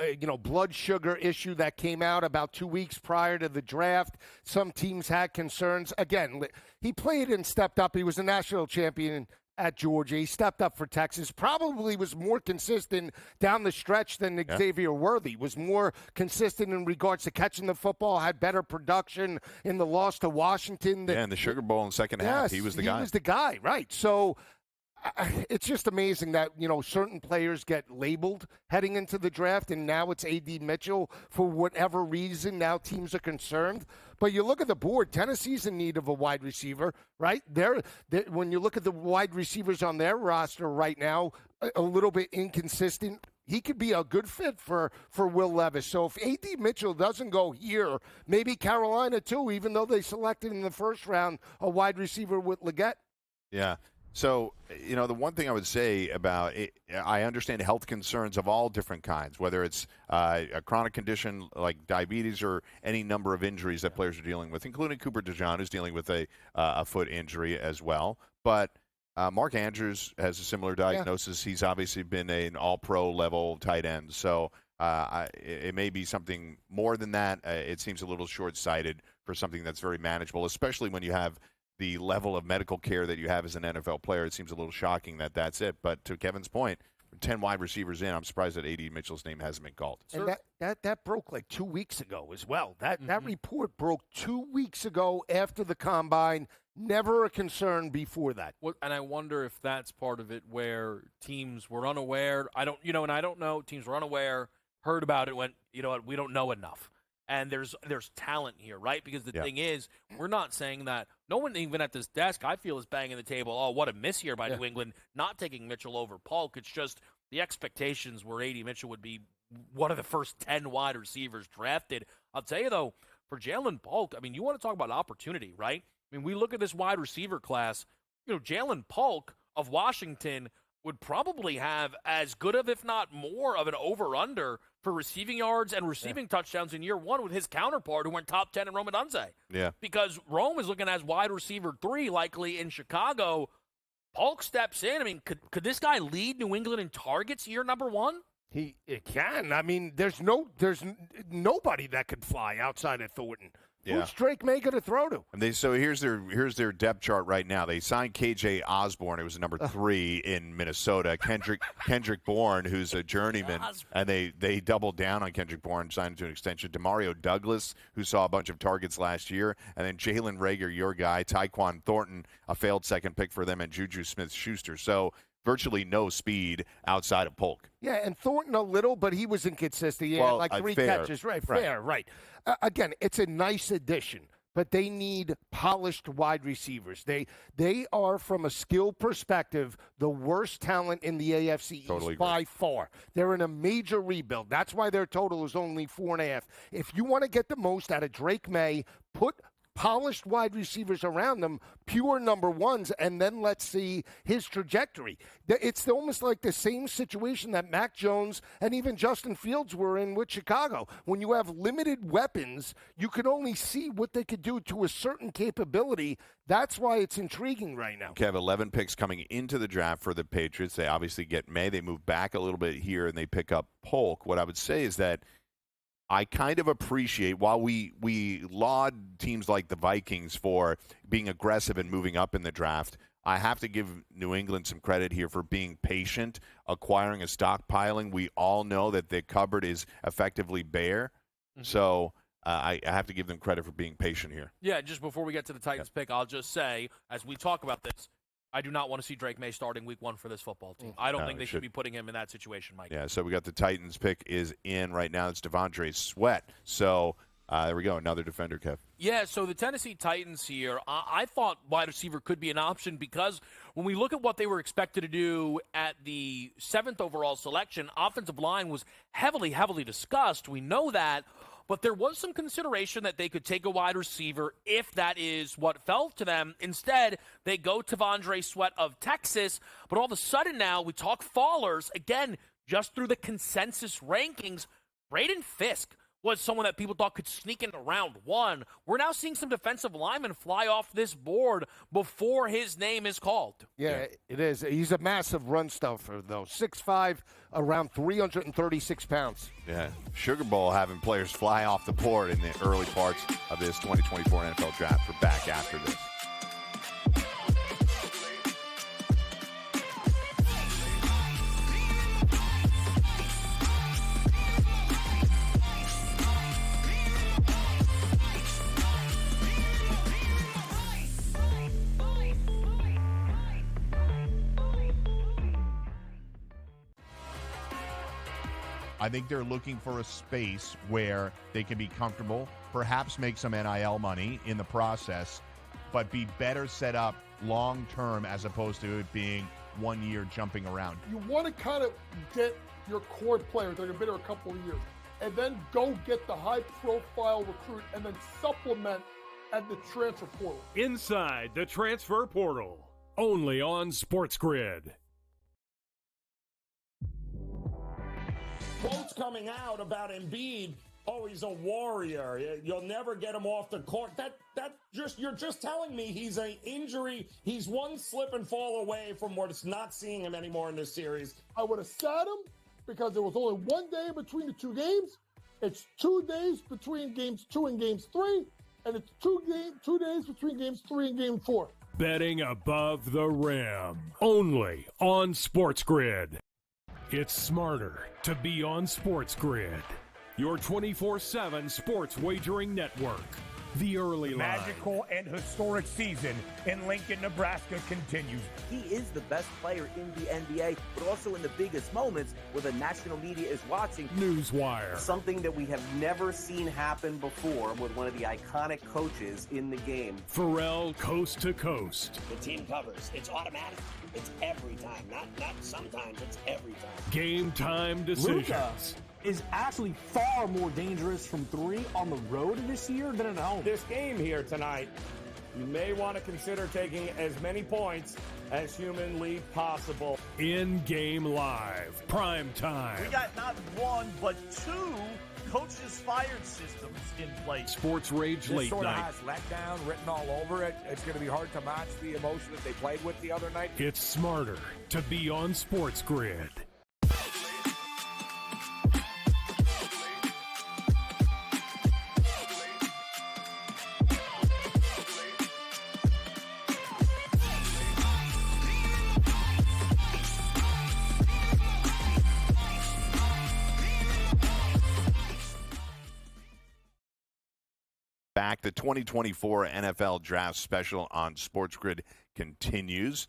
blood sugar issue that came out about 2 weeks prior to the draft. Some teams had concerns. Again, he played and stepped up. He was a national champion at Georgia. He stepped up for Texas. Probably was more consistent down the stretch than Xavier Worthy. Was more consistent in regards to catching the football, had better production in the loss to Washington. In the Sugar Bowl in the second half, he was the guy. He was the guy, right. So it's just amazing that, certain players get labeled heading into the draft, and now it's A.D. Mitchell for whatever reason. Now teams are concerned. But you look at the board, Tennessee's in need of a wide receiver, right? When you look at the wide receivers on their roster right now, a little bit inconsistent. He could be a good fit for Will Levis. So if A.D. Mitchell doesn't go here, maybe Carolina too, even though they selected in the first round a wide receiver with Leggett. Yeah. So, the one thing I would say about it, I understand health concerns of all different kinds, whether it's a chronic condition like diabetes or any number of injuries that players are dealing with, including Cooper DeJean, who's dealing with a foot injury as well. But Mark Andrews has a similar diagnosis. He's obviously been an all-pro level tight end. So it may be something more than that. It seems a little short-sighted for something that's very manageable, especially when you have the level of medical care that you have as an NFL player. It seems a little shocking that that's it. But to Kevin's point, 10 wide receivers in, I'm surprised that A.D. Mitchell's name hasn't been called. And that broke like 2 weeks ago as well. That report broke 2 weeks ago after the Combine. Never a concern before that. Well, and I wonder if that's part of it where teams were unaware. I don't know. Teams were unaware, heard about it, went, you know what, we don't know enough. And there's talent here, right? Because the thing is, we're not saying that. No one even at this desk, I feel, is banging the table, oh, what a miss here by New England, not taking Mitchell over Polk. It's just the expectations where A.D. Mitchell would be one of the first 10 wide receivers drafted. I'll tell you, though, for Jalen Polk, I mean, you want to talk about opportunity, right? I mean, we look at this wide receiver class. Jalen Polk of Washington would probably have as good of, if not more, of an over-under for receiving yards and receiving touchdowns in year one with his counterpart who went top 10 in Rome Odunze. Yeah. Because Rome is looking as wide receiver 3 likely in Chicago. Polk steps in. I mean, could this guy lead New England in targets year number one? It can. I mean, there's nobody that could fly outside of Thornton. Yeah. Who's Drake May going to throw to? And so here's their depth chart right now. They signed KJ Osborne, who was number 3 in Minnesota. Kendrick Bourne, who's a journeyman, and they doubled down on Kendrick Bourne, signed him to an extension. Demario Douglas, who saw a bunch of targets last year, and then Jalen Reagor, your guy, Tyquan Thornton, a failed second pick for them, and Juju Smith-Schuster. So virtually no speed outside of Polk. Yeah, and Thornton a little, but he was inconsistent. He had like 3 catches. Right. Again, it's a nice addition, but they need polished wide receivers. They are, from a skill perspective, the worst talent in the AFC East by far. They're in a major rebuild. That's why their total is only 4.5. If you want to get the most out of Drake May, put polished wide receivers around them, pure number ones, and then let's see his trajectory. It's almost like the same situation that Mac Jones and even Justin Fields were in with Chicago. When you have limited weapons, you can only see what they could do to a certain capability. That's why it's intriguing right now. Kev, 11 picks coming into the draft for the Patriots. They obviously get May. They move back a little bit here, and they pick up Polk. What I would say is that I kind of appreciate, while we laud teams like the Vikings for being aggressive and moving up in the draft, I have to give New England some credit here for being patient, acquiring a stockpiling. We all know that the cupboard is effectively bare. Mm-hmm. So I have to give them credit for being patient here. Yeah, just before we get to the Titans pick, I'll just say, as we talk about this, I do not want to see Drake May starting week 1 for this football team. I don't think they should be putting him in that situation, Mike. Yeah, so we got the Titans pick is in right now. It's Devondre Sweat. So there we go, another defender, Kev. Yeah, so the Tennessee Titans here, I thought wide receiver could be an option because when we look at what they were expected to do at the 7th overall selection, offensive line was heavily discussed. We know that. But there was some consideration that they could take a wide receiver if that is what fell to them. Instead, they go Devondre Sweat of Texas. But all of a sudden now, we talk fallers. Again, just through the consensus rankings, Braden Fisk was someone that people thought could sneak into round 1. We're now seeing some defensive linemen fly off this board before his name is called. Yeah, it is. He's a massive run stuffer, though. 6'5", around 336 pounds. Yeah, Sugar Bowl having players fly off the board in the early parts of this 2024 NFL draft. We're back after this. I think they're looking for a space where they can be comfortable, perhaps make some NIL money in the process, but be better set up long-term as opposed to it being 1 year jumping around. You want to kind of get your core players that have been there a couple of years, and then go get the high-profile recruit and then supplement at the transfer portal. Inside the transfer portal, only on SportsGrid. Quotes coming out about Embiid. Oh, he's a warrior. You'll never get him off the court. You're just telling me he's an injury. He's one slip and fall away from what's not seeing him anymore in this series. I would have sat him because there was only 1 day between the 2 games. It's 2 days between games 2 and games 3, and it's 2 days between games 3 and game 4. Betting above the rim, only on SportsGrid. It's smarter to be on SportsGrid, your 24/7 sports wagering network. The early line. Magical and historic season in Lincoln, Nebraska continues. He is the best player in the NBA, but also in the biggest moments where the national media is watching. Newswire. Something that we have never seen happen before with one of the iconic coaches in the game. Pharrell, coast to coast. The team covers. It's automatic. It's every time. Not sometimes. It's every time. Game time decisions. Luka is actually far more dangerous from 3 on the road this year than at home. This game here tonight, you may want to consider taking as many points as humanly possible. In-game live, prime time. We got not 1, but 2 coaches fired systems in place. Sports Rage This Late sort of Night. has letdown written all over it. It's going to be hard to match the emotion that they played with the other night. It's smarter to be on Sports Grid. Back, the 2024 NFL Draft Special on SportsGrid continues.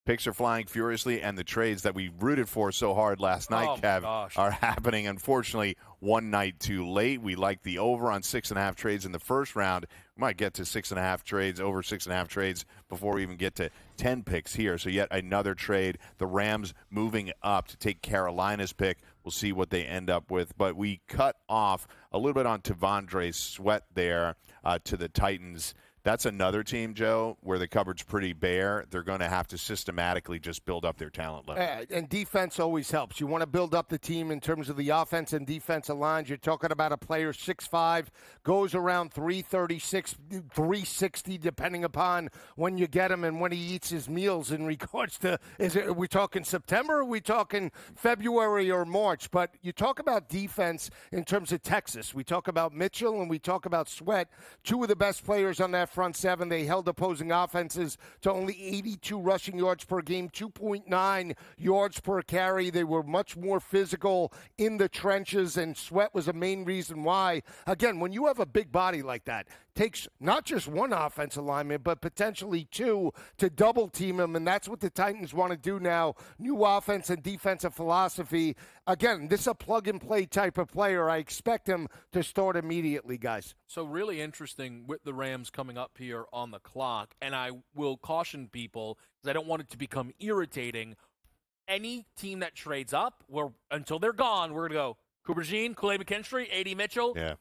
Picks are flying furiously, and the trades that we rooted for so hard last night, Kev, are happening, unfortunately, one night too late. We like the over on 6.5 trades in the first round. We might get to 6.5 trades, over 6.5 trades, before we even get to 10 picks here. So yet another trade. The Rams moving up to take Carolina's pick. We'll see what they end up with. But we cut off a little bit on T'Vondre Sweat there to the Titans. That's another team, Joe, where the cupboard's pretty bare. They're going to have to systematically just build up their talent level. And defense always helps. You want to build up the team in terms of the offense and defensive lines. You're talking about a player 6'5", goes around 336, 360, depending upon when you get him and when he eats his meals in regards to, are we talking September? Are we talking February or March? But you talk about defense in terms of Texas. We talk about Mitchell and we talk about Sweat, two of the best players on that front seven. They held opposing offenses to only 82 rushing yards per game, 2.9 yards per carry. They were much more physical in the trenches, and Sweat was a main reason why. Again, when you have a big body like that, takes not just one offensive lineman, but potentially two to double team him, and that's what the Titans want to do now. New offense and defensive philosophy. Again, this is a plug-and-play type of player. I expect him to start immediately, guys. So really interesting with the Rams coming up here on the clock, and I will caution people, because I don't want it to become irritating. Any team that trades up, until they're gone, we're going to go Cooper Jean, Kool-Aid McKinstry, A.D. Mitchell. Yeah.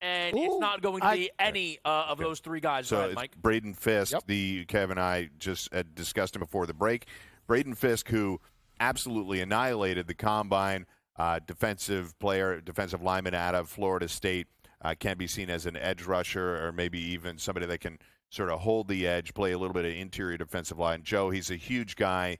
And it's not going to be any of those three guys. So right, it's Mike? Braden Fisk, Kev and I just had discussed him before the break. Braden Fisk, who absolutely annihilated the combine, defensive player, defensive lineman out of Florida State, can be seen as an edge rusher or maybe even somebody that can sort of hold the edge, play a little bit of interior defensive line. Joe, he's a huge guy.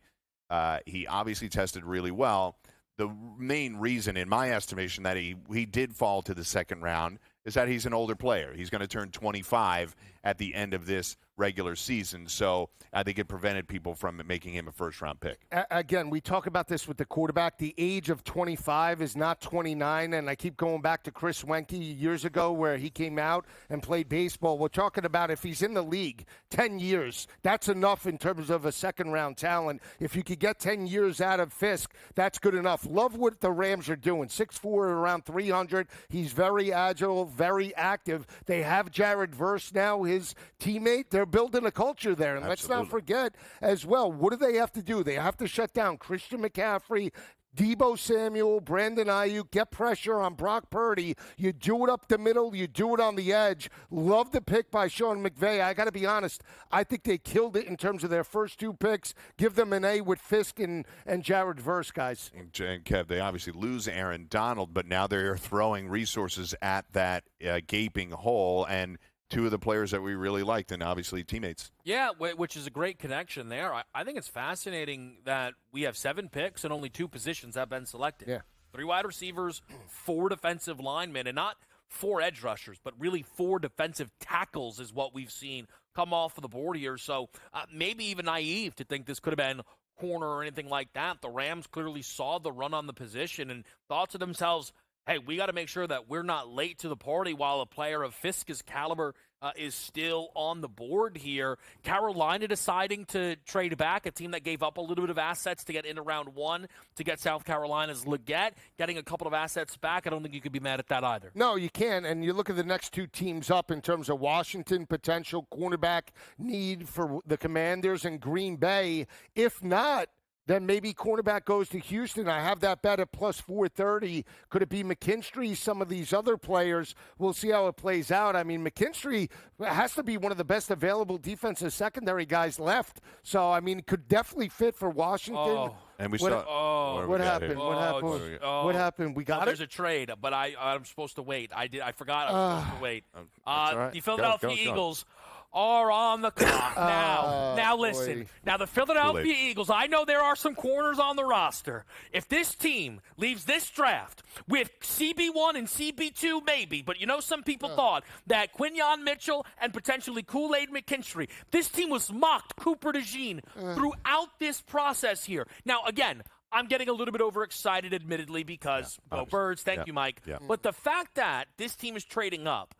He obviously tested really well. The main reason, in my estimation, that he did fall to the second round is that he's an older player. He's going to turn 25 at the end of this regular season. So I think it prevented people from making him a first-round pick. Again, we talk about this with the quarterback. The age of 25 is not 29, and I keep going back to Chris Wenke years ago where he came out and played baseball. We're talking about if he's in the league 10 years, that's enough in terms of a second-round talent. If you could get 10 years out of Fisk, that's good enough. Love what the Rams are doing. 6'4", around 300. He's very agile, very active. They have Jared Verse now, his teammate. They're building a culture there. And let's not forget as well, what do they have to do? They have to shut down Christian McCaffrey, Deebo Samuel, Brandon Ayuk, get pressure on Brock Purdy. You do it up the middle. You do it on the edge. Love the pick by Sean McVay. I got to be honest. I think they killed it in terms of their first two picks. Give them an A with Fisk and Jared Verse, guys. And Kev, they obviously lose Aaron Donald, but now they're throwing resources at that gaping hole, and two of the players that we really liked, and obviously teammates. Yeah, which is a great connection there. I think it's fascinating that we have 7 picks and only 2 positions have been selected. Yeah. 3 wide receivers, 4 defensive linemen, and not 4 edge rushers, but really 4 defensive tackles is what we've seen come off of the board here. So maybe even naive to think this could have been corner or anything like that. The Rams clearly saw the run on the position and thought to themselves, hey, we got to make sure that we're not late to the party while a player of Fisk's caliber is still on the board here. Carolina deciding to trade back, a team that gave up a little bit of assets to get into round 1 to get South Carolina's Leggett, getting a couple of assets back. I don't think you could be mad at that either. No, you can. And you look at the next 2 teams up in terms of Washington, potential cornerback need for the Commanders, and Green Bay. If not, then maybe cornerback goes to Houston. I have that bet at plus 430. Could it be McKinstry, some of these other players? We'll see how it plays out. I mean, McKinstry has to be one of the best available defensive secondary guys left. So, I mean, could definitely fit for Washington. And we What- saw. What happened? What happened? What happened? We got There's it. a trade, but I'm supposed to wait. I forgot I was supposed to wait. all right. The Philadelphia Go. Eagles are on the clock now. Now listen. boy. Now the Philadelphia Eagles, I know there are some corners on the roster. If this team leaves this draft with CB1 and CB2 maybe, but some people thought that Quinyon Mitchell and potentially Kool-Aid McKinstry, this team was mocked Cooper DeJean throughout this process here. Now again, I'm getting a little bit overexcited, admittedly, because go Birds. Thank you, Mike. Yeah. But the fact that this team is trading up,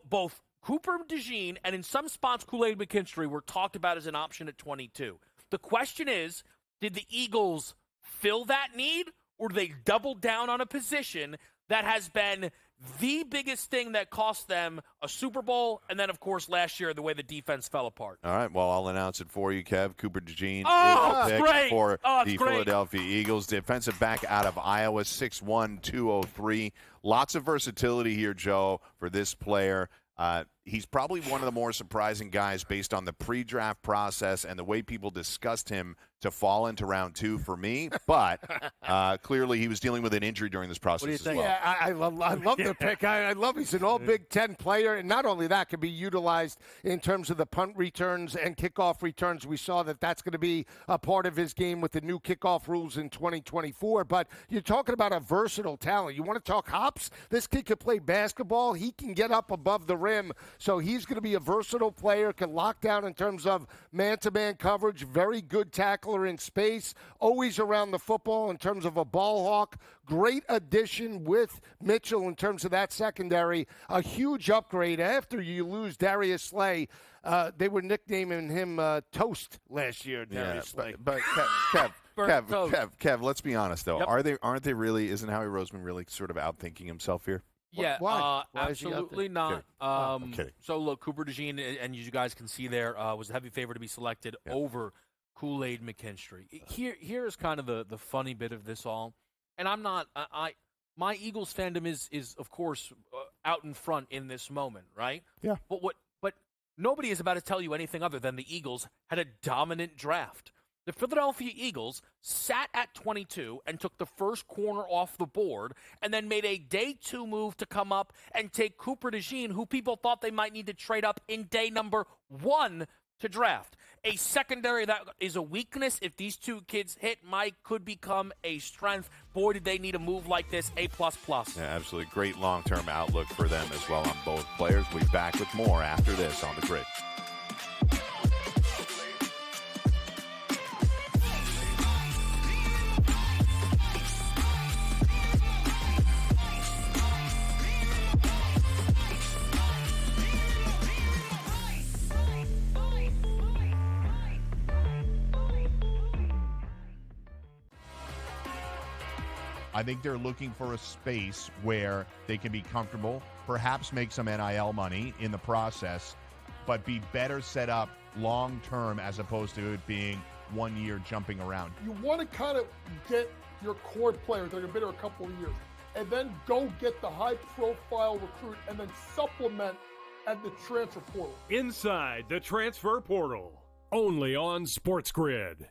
both Cooper DeJean and in some spots Kool-Aid McKinstry were talked about as an option at 22. The question is, did the Eagles fill that need, or do they double down on a position that has been the biggest thing that cost them a Super Bowl, and then, of course, last year, the way the defense fell apart? All right, well, I'll announce it for you, Kev. Cooper DeJean is the pick great. for the Great. Philadelphia Eagles. Defensive back out of Iowa, 6'1", 203. Lots of versatility here, Joe, for this player. He's probably one of the more surprising guys based on the pre-draft process and the way people discussed him to fall into round 2 for me. But clearly he was dealing with an injury during this process as well. Yeah, I love the pick. I love he's an all Big Ten player, and not only that, can be utilized in terms of the punt returns and kickoff returns. We saw that that's going to be a part of his game with the new kickoff rules in 2024. But you're talking about a versatile talent. You want to talk hops? This kid can play basketball. He can get up above the rim. So he's going to be a versatile player, can lock down in terms of man-to-man coverage, very good tackler in space, always around the football in terms of a ball hawk. Great addition with Mitchell in terms of that secondary. A huge upgrade after you lose Darius Slay. They were nicknaming him Toast last year, Darius Slay. But Kev, let's be honest, though. Yep. Aren't they really, isn't Howie Roseman really sort of out-thinking himself here? Yeah, Why? Why is he out absolutely there? not. Okay. So, look, Cooper DeJean, and you guys can see there, was a heavy favorite to be selected over Kool-Aid McKinstry. Here is kind of the funny bit of this all. And I'm not my Eagles fandom is of course out in front in this moment, right? Yeah. But nobody is about to tell you anything other than the Eagles had a dominant draft. The Philadelphia Eagles sat at 22 and took the first corner off the board and then made a day 2 move to come up and take Cooper DeJean, who people thought they might need to trade up in day number 1 to draft. A secondary that is a weakness. If these two kids hit, Mike, could become a strength. Boy, did they need a move like this, A++. Yeah, absolutely. Great long-term outlook for them as well on both players. We'll be back with more after this on The Grid. I think they're looking for a space where they can be comfortable, perhaps make some NIL money in the process, but be better set up long-term as opposed to it being 1 year jumping around. You want to kind of get your core players that have been there a couple of years, and then go get the high-profile recruit, and then supplement at the transfer portal. Inside the transfer portal, only on SportsGrid.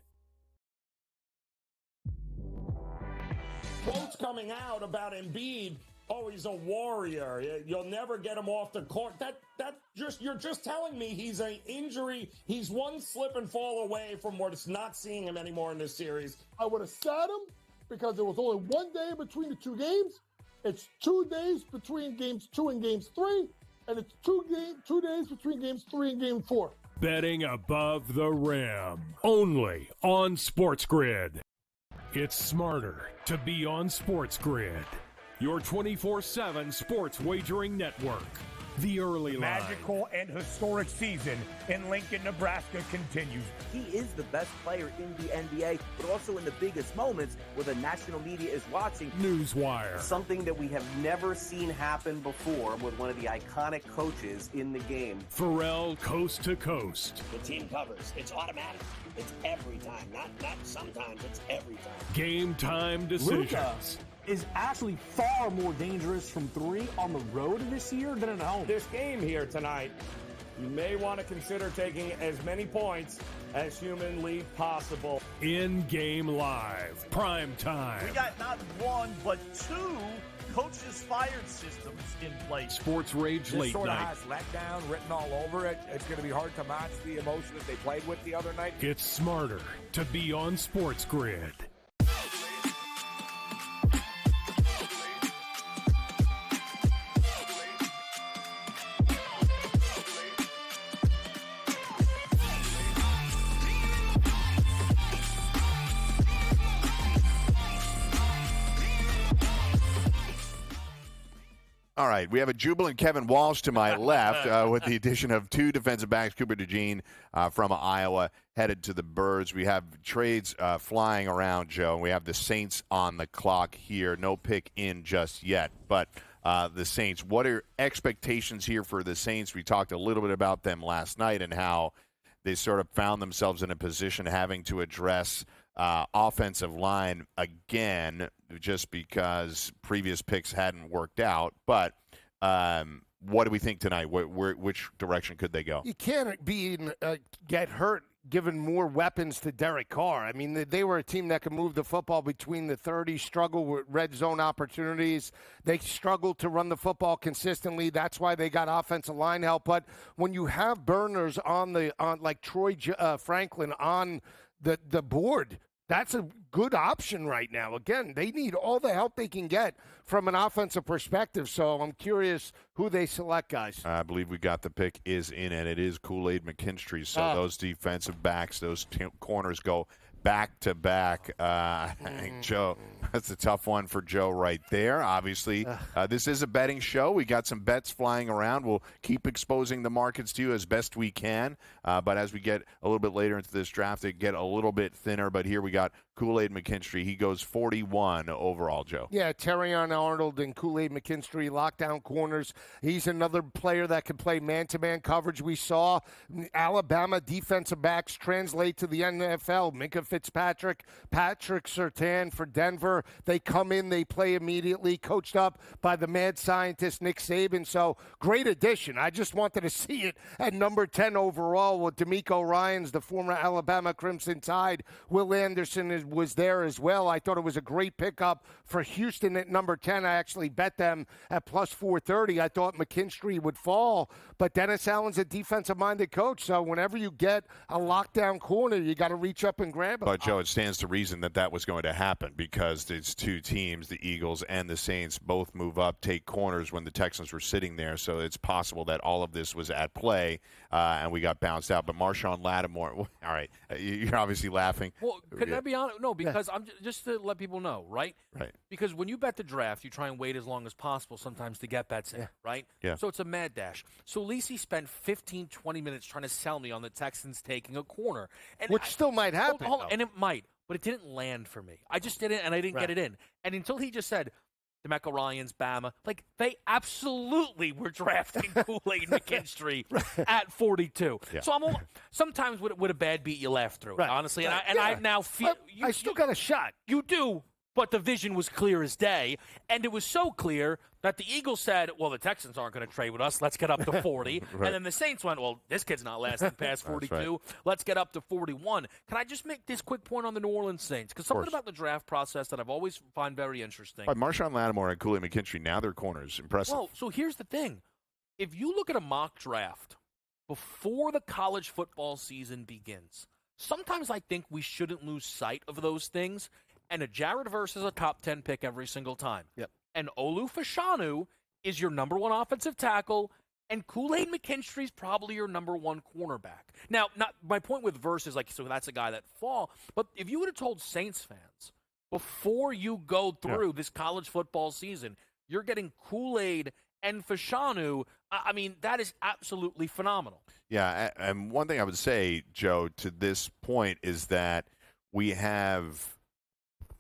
Quotes coming out about Embiid. Oh, he's a warrior. You'll never get him off the court. You're just telling me he's an injury. He's one slip and fall away from not seeing him anymore in this series. I would have sat him because there was only 1 day between the 2 games. It's 2 days between games 2 and games 3, and it's 2 days between games 3 and game 4. Betting above the rim, only on SportsGrid. It's smarter to be on SportsGrid, your 24/7 sports wagering network. The early line. Magical and historic season in Lincoln, Nebraska continues. He is the best player in the NBA, but also in the biggest moments where the national media is watching. Newswire. Something that we have never seen happen before with one of the iconic coaches in the game. Pharrell, coast to coast. The team covers. It's automatic. It's every time. Not sometimes. It's every time. Game time decisions. Luka is actually far more dangerous from 3 on the road this year than at home. This game here tonight you may want to consider taking as many points as humanly possible. In-game live, prime time. We got not one, but two coaches fired systems in place. Sports Rage This Late sort of Night. has letdown written all over it. It's going to be hard to match the emotion that they played with the other night. It's smarter to be on SportsGrid. All right, we have a jubilant Kevin Walsh to my left with the addition of two defensive backs, Cooper DeJean from Iowa, headed to the Birds. We have trades flying around, Joe. We have the Saints on the clock here. No pick in just yet, but the Saints, what are expectations here for the Saints? We talked a little bit about them last night and how they sort of found themselves in a position having to address offensive line again, just because previous picks hadn't worked out. But what do we think tonight? Which direction could they go? You can't get hurt giving more weapons to Derek Carr. I mean, they were a team that could move the football between the 30, struggle with red zone opportunities. They struggled to run the football consistently. That's why they got offensive line help. But when you have burners on like Troy Franklin on the board, that's a good option right now. Again, they need all the help they can get from an offensive perspective. So I'm curious who they select, guys. I believe we got the pick is in, and it is Kool-Aid McKinstry. So those defensive backs, those corners go back-to-back. I think, Joe, that's a tough one for Joe right there. Obviously, this is a betting show. We got some bets flying around. We'll keep exposing the markets to you as best we can. But as we get a little bit later into this draft, it get a little bit thinner. But here we got Kool-Aid McKinstry. He goes 41 overall, Joe. Yeah, Terrion Arnold and Kool-Aid McKinstry, lockdown corners. He's another player that can play man-to-man coverage. We saw Alabama defensive backs translate to the NFL. Minka Fitzpatrick, Patrick Surtain for Denver. They come in, they play immediately, coached up by the mad scientist Nick Saban. So great addition. I just wanted to see it at number 10 overall with D'Amico Ryans, the former Alabama Crimson Tide. Will Anderson was there as well. I thought it was a great pickup for Houston at number 10. I actually bet them at plus 430. I thought McKinstry would fall, but Dennis Allen's a defensive-minded coach. So whenever you get a lockdown corner, you got to reach up and grab him. But, Joe, it stands to reason that was going to happen because it's two teams, the Eagles and the Saints, both move up, take corners when the Texans were sitting there. So it's possible that all of this was at play, and we got bounced out. But Marshawn Lattimore, all right, you're obviously laughing. Well, can I be honest? No, because I'm just to let people know, right? Right. Because when you bet the draft, you try and wait as long as possible sometimes to get bets in, right? Yeah. So it's a mad dash. So Lisi spent 15, 20 minutes trying to sell me on the Texans taking a corner. And Which still might happen. And it might, but it didn't land for me. I just didn't, and I didn't get it in. And until he just said, D'Amico Ryans, Bama, like they absolutely were drafting Kool-Aid McKinstry at 42. Yeah. So sometimes with a bad beat, you laugh through it, honestly. And I now feel I still got a shot. You do, but the vision was clear as day, and it was so clear that the Eagles said, well, the Texans aren't going to trade with us. Let's get up to 40. Right. And then the Saints went, well, this kid's not lasting past 42. Right. Let's get up to 41. Can I just make this quick point on the New Orleans Saints? Because something about the draft process that I've always find very interesting. Right, Marshawn Lattimore and Kool-Aid McKinstry, now they're corners. Impressive. Well, so here's the thing. If you look at a mock draft before the college football season begins, sometimes I think we shouldn't lose sight of those things. And a Jared Verse is a top 10 pick every single time. Yep. And Olu Fashanu is your number one offensive tackle, and Kool-Aid McKinstry's probably your number one cornerback. Now, my point with Verse is so that's a guy that fall. But if you would have told Saints fans before you go through this college football season, you're getting Kool-Aid and Fashanu, I mean, that is absolutely phenomenal. Yeah, and one thing I would say, Joe, to this point is that we have,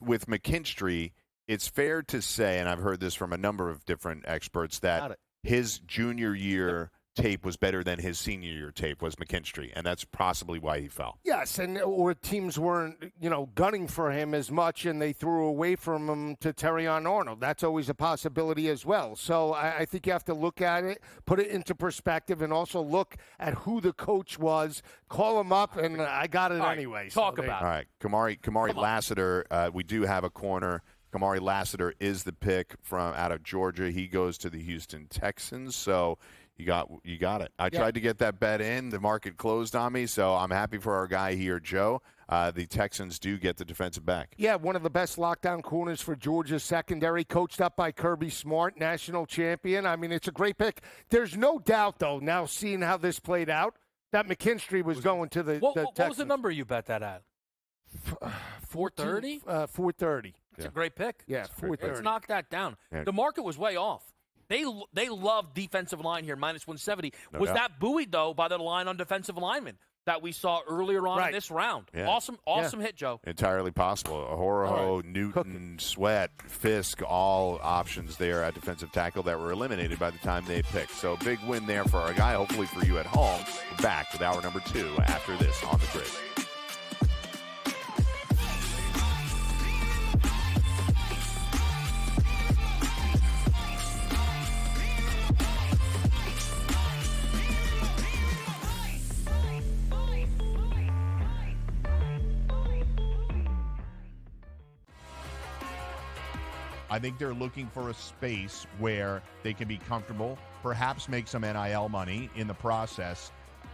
with McKinstry, it's fair to say, and I've heard this from a number of different experts, that his junior year tape was better than his senior year tape was McKinstry, and that's possibly why he fell. Yes, or teams weren't, gunning for him as much, and they threw away from him to Terrion Arnold. That's always a possibility as well. So I think you have to look at it, put it into perspective, and also look at who the coach was. Call him up, and I got it anyway. Talk about it. All right, Kamari Lassiter, we do have a corner. Kamari Lassiter is the pick from out of Georgia. He goes to the Houston Texans, so you got it. I tried to get that bet in. The market closed on me, so I'm happy for our guy here, Joe. The Texans do get the defensive back. Yeah, one of the best lockdown corners for Georgia's secondary, coached up by Kirby Smart, national champion. I mean, it's a great pick. There's no doubt, though, now seeing how this played out, that McKinstry was going to the What Texans. was the number you bet that at? 430? 430. That's a great pick. Yeah, 430. Let's knock that down. Yeah. The market was way off. They love defensive line here, minus 170. No was doubt. that buoyed, though, by the line on defensive linemen that we saw earlier on in this round? Yeah. Awesome hit, Joe. Entirely possible. Ahoroho, Newton, Sweat, Fisk, all options there at defensive tackle that were eliminated by the time they picked. So big win there for our guy. Hopefully for you at home. We're back with hour number 2 after this on the grid. I think they're looking for a space where they can be comfortable, perhaps make some NIL money in the process,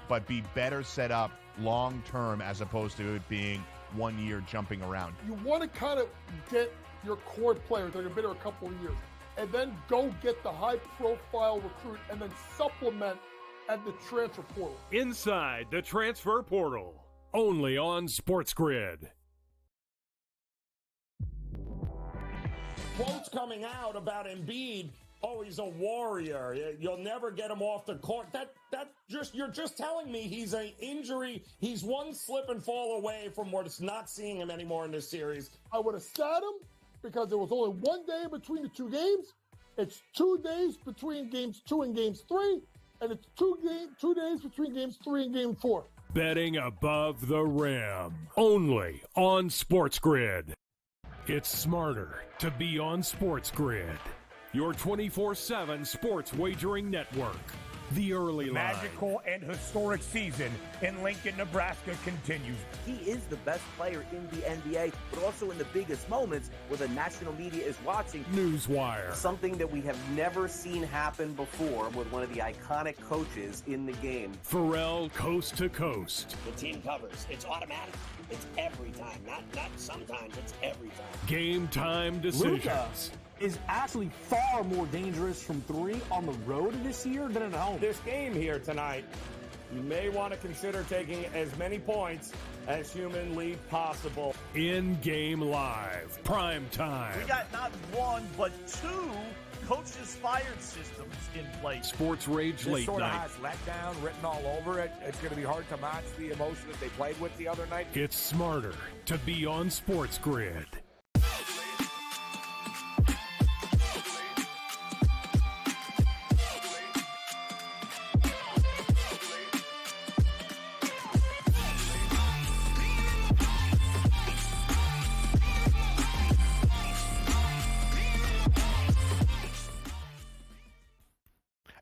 but be better set up long term as opposed to it being 1 year jumping around. You want to kind of get your core players that have been there a couple of years, and then go get the high-profile recruit, and then supplement at the transfer portal. Inside the transfer portal, only on SportsGrid. Quotes coming out about Embiid. Oh, he's a warrior. You'll never get him off the court. You're just telling me he's an injury. He's one slip and fall away from not seeing him anymore in this series. I would have sat him because there was only 1 day between the two games. It's 2 days between games 2 and games 3, and it's 2 days between games 3 and game 4. Betting above the rim, only on SportsGrid. It's smarter to be on SportsGrid, your 24/7 sports wagering network. The early line. Magical and historic season in Lincoln, Nebraska continues. He is the best player in the NBA, but also in the biggest moments where the national media is watching. Newswire. Something that we have never seen happen before with one of the iconic coaches in the game. Pharrell coast to coast. The team covers. It's automatic. It's every time. Not sometimes. It's every time. Game time decisions. Luka is actually far more dangerous from 3 on the road this year than at home. This game here tonight, you may want to consider taking as many points as humanly possible. In-game live, prime time. We got not 1, but 2 coaches fired systems in place. Sports Rage This late sort of night. has letdown written all over it. It's going to be hard to match the emotion that they played with the other night. It's smarter to be on SportsGrid.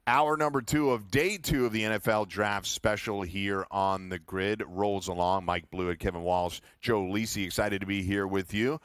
Hour number 2 of day 2 of the NFL Draft Special here on the grid rolls along. Mike Blewitt, Kevin Walsh, Joe Lisi, excited to be here with you.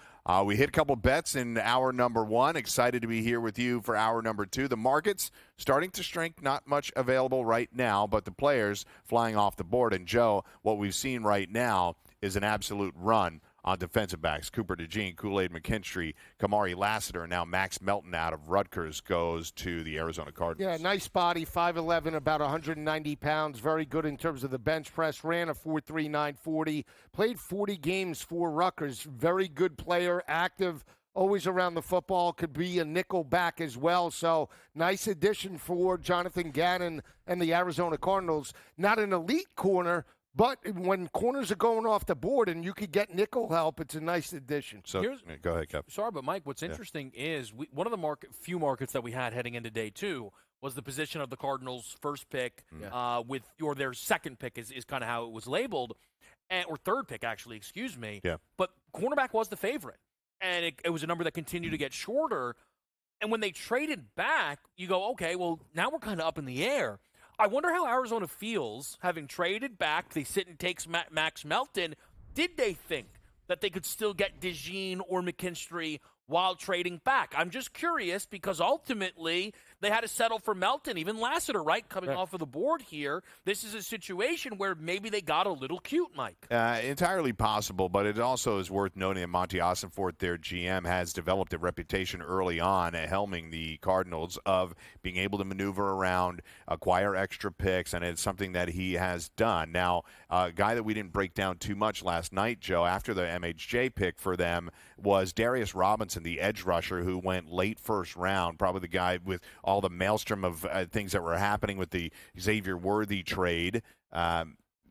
We hit a couple bets in hour number 1. Excited to be here with you for hour number 2. The market's starting to shrink. Not much available right now, but the players flying off the board. And, Joe, what we've seen right now is an absolute run on defensive backs. Cooper DeJean, Kool-Aid McKinstry, Kamari Lassiter, and now Max Melton out of Rutgers goes to the Arizona Cardinals. Yeah, nice body, 5'11", about 190 pounds. Very good in terms of the bench press. Ran a 4.39 played 40 games for Rutgers. Very good player, active, always around the football. Could be a nickel back as well. So nice addition for Jonathan Gannon and the Arizona Cardinals. Not an elite corner, But when corners are going off the board and you could get nickel help, it's a nice addition. So go ahead, Kev. Sorry, but Mike, what's interesting is one of the few markets that we had heading into day 2 was the position of the Cardinals' first pick or their second pick is kind of how it was labeled, or third pick, actually, excuse me. Yeah. But cornerback was the favorite, and it was a number that continued to get shorter. And when they traded back, you go, okay, well, now we're kind of up in the air. I wonder how Arizona feels having traded back. They sit and takes Max Melton. Did they think that they could still get DeJean or McKinstry while trading back? I'm just curious because ultimately they had to settle for Melton, even Lassiter, right, coming off of the board here. This is a situation where maybe they got a little cute, Mike. Entirely possible, but it also is worth noting that Monty Ossenfort, their GM, has developed a reputation early on at helming the Cardinals of being able to maneuver around, acquire extra picks, and it's something that he has done. Now, a guy that we didn't break down too much last night, Joe, after the MHJ pick for them was Darius Robinson, the edge rusher who went late first round, probably the guy with all the maelstrom of things that were happening with the Xavier Worthy trade.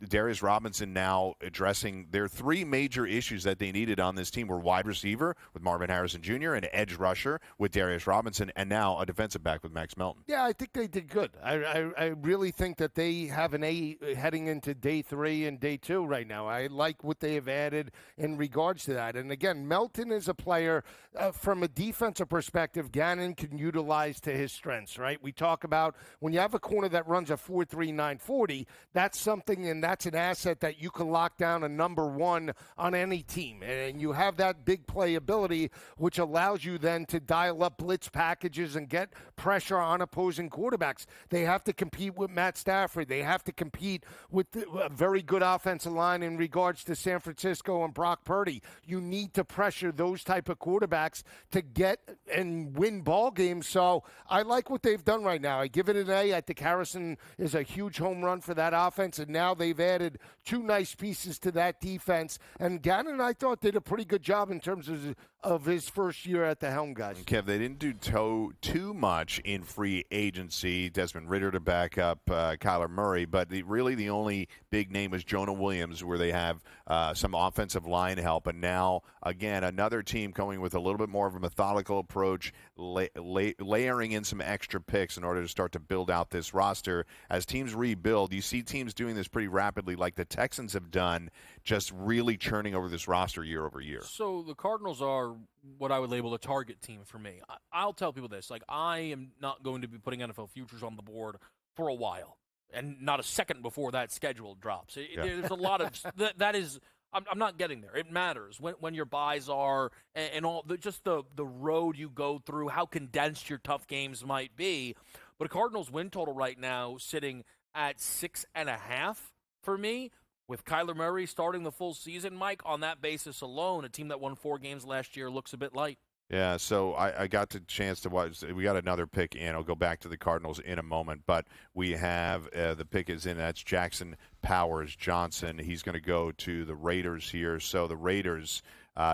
Darius Robinson now addressing their 3 major issues that they needed on this team were wide receiver with Marvin Harrison Jr., an edge rusher with Darius Robinson, and now a defensive back with Max Melton. Yeah, I think they did good. I really think that they have an A heading into day 3 and day 2 right now. I like what they have added in regards to that. And again, Melton is a player from a defensive perspective Gannon can utilize to his strengths, right? We talk about when you have a corner that runs a 4.3 940, that's something, and that's an asset that you can lock down a number 1 on any team. And you have that big playability, which allows you then to dial up blitz packages and get pressure on opposing quarterbacks. They have to compete with Matt Stafford. They have to compete with a very good offensive line in regards to San Francisco and Brock Purdy. You need to pressure those type of quarterbacks to get and win ball games. So I like what they've done right now. I give it an A. I think Harrison is a huge home run for that offense, and now they've added 2 nice pieces to that defense. And Gannon, I thought, did a pretty good job in terms of his first year at the helm, guys. Kev, they didn't do too much in free agency. Desmond Ridder to back up Kyler Murray, but really the only big name was Jonah Williams, where they have some offensive line help. And now, again, another team coming with a little bit more of a methodical approach, layering in some extra picks in order to start to build out this roster. As teams rebuild, you see teams doing this pretty rapidly, like the Texans have done, just really churning over this roster year over year. So the Cardinals are what I would label a target team for me. I'll tell people this. Like, I am not going to be putting NFL futures on the board for a while, and not a second before that schedule drops. There's a lot of that is – I'm not getting there. It matters when your buys are and all just the road you go through, how condensed your tough games might be. But a Cardinals win total right now sitting at 6.5 for me, with Kyler Murray starting the full season, Mike. On that basis alone, a team that won 4 games last year looks a bit light. Yeah, so I got the chance to watch. We got another pick in. I'll go back to the Cardinals in a moment, but we have the pick is in. That's Jackson Powers Johnson. He's going to go to the Raiders here. So the Raiders,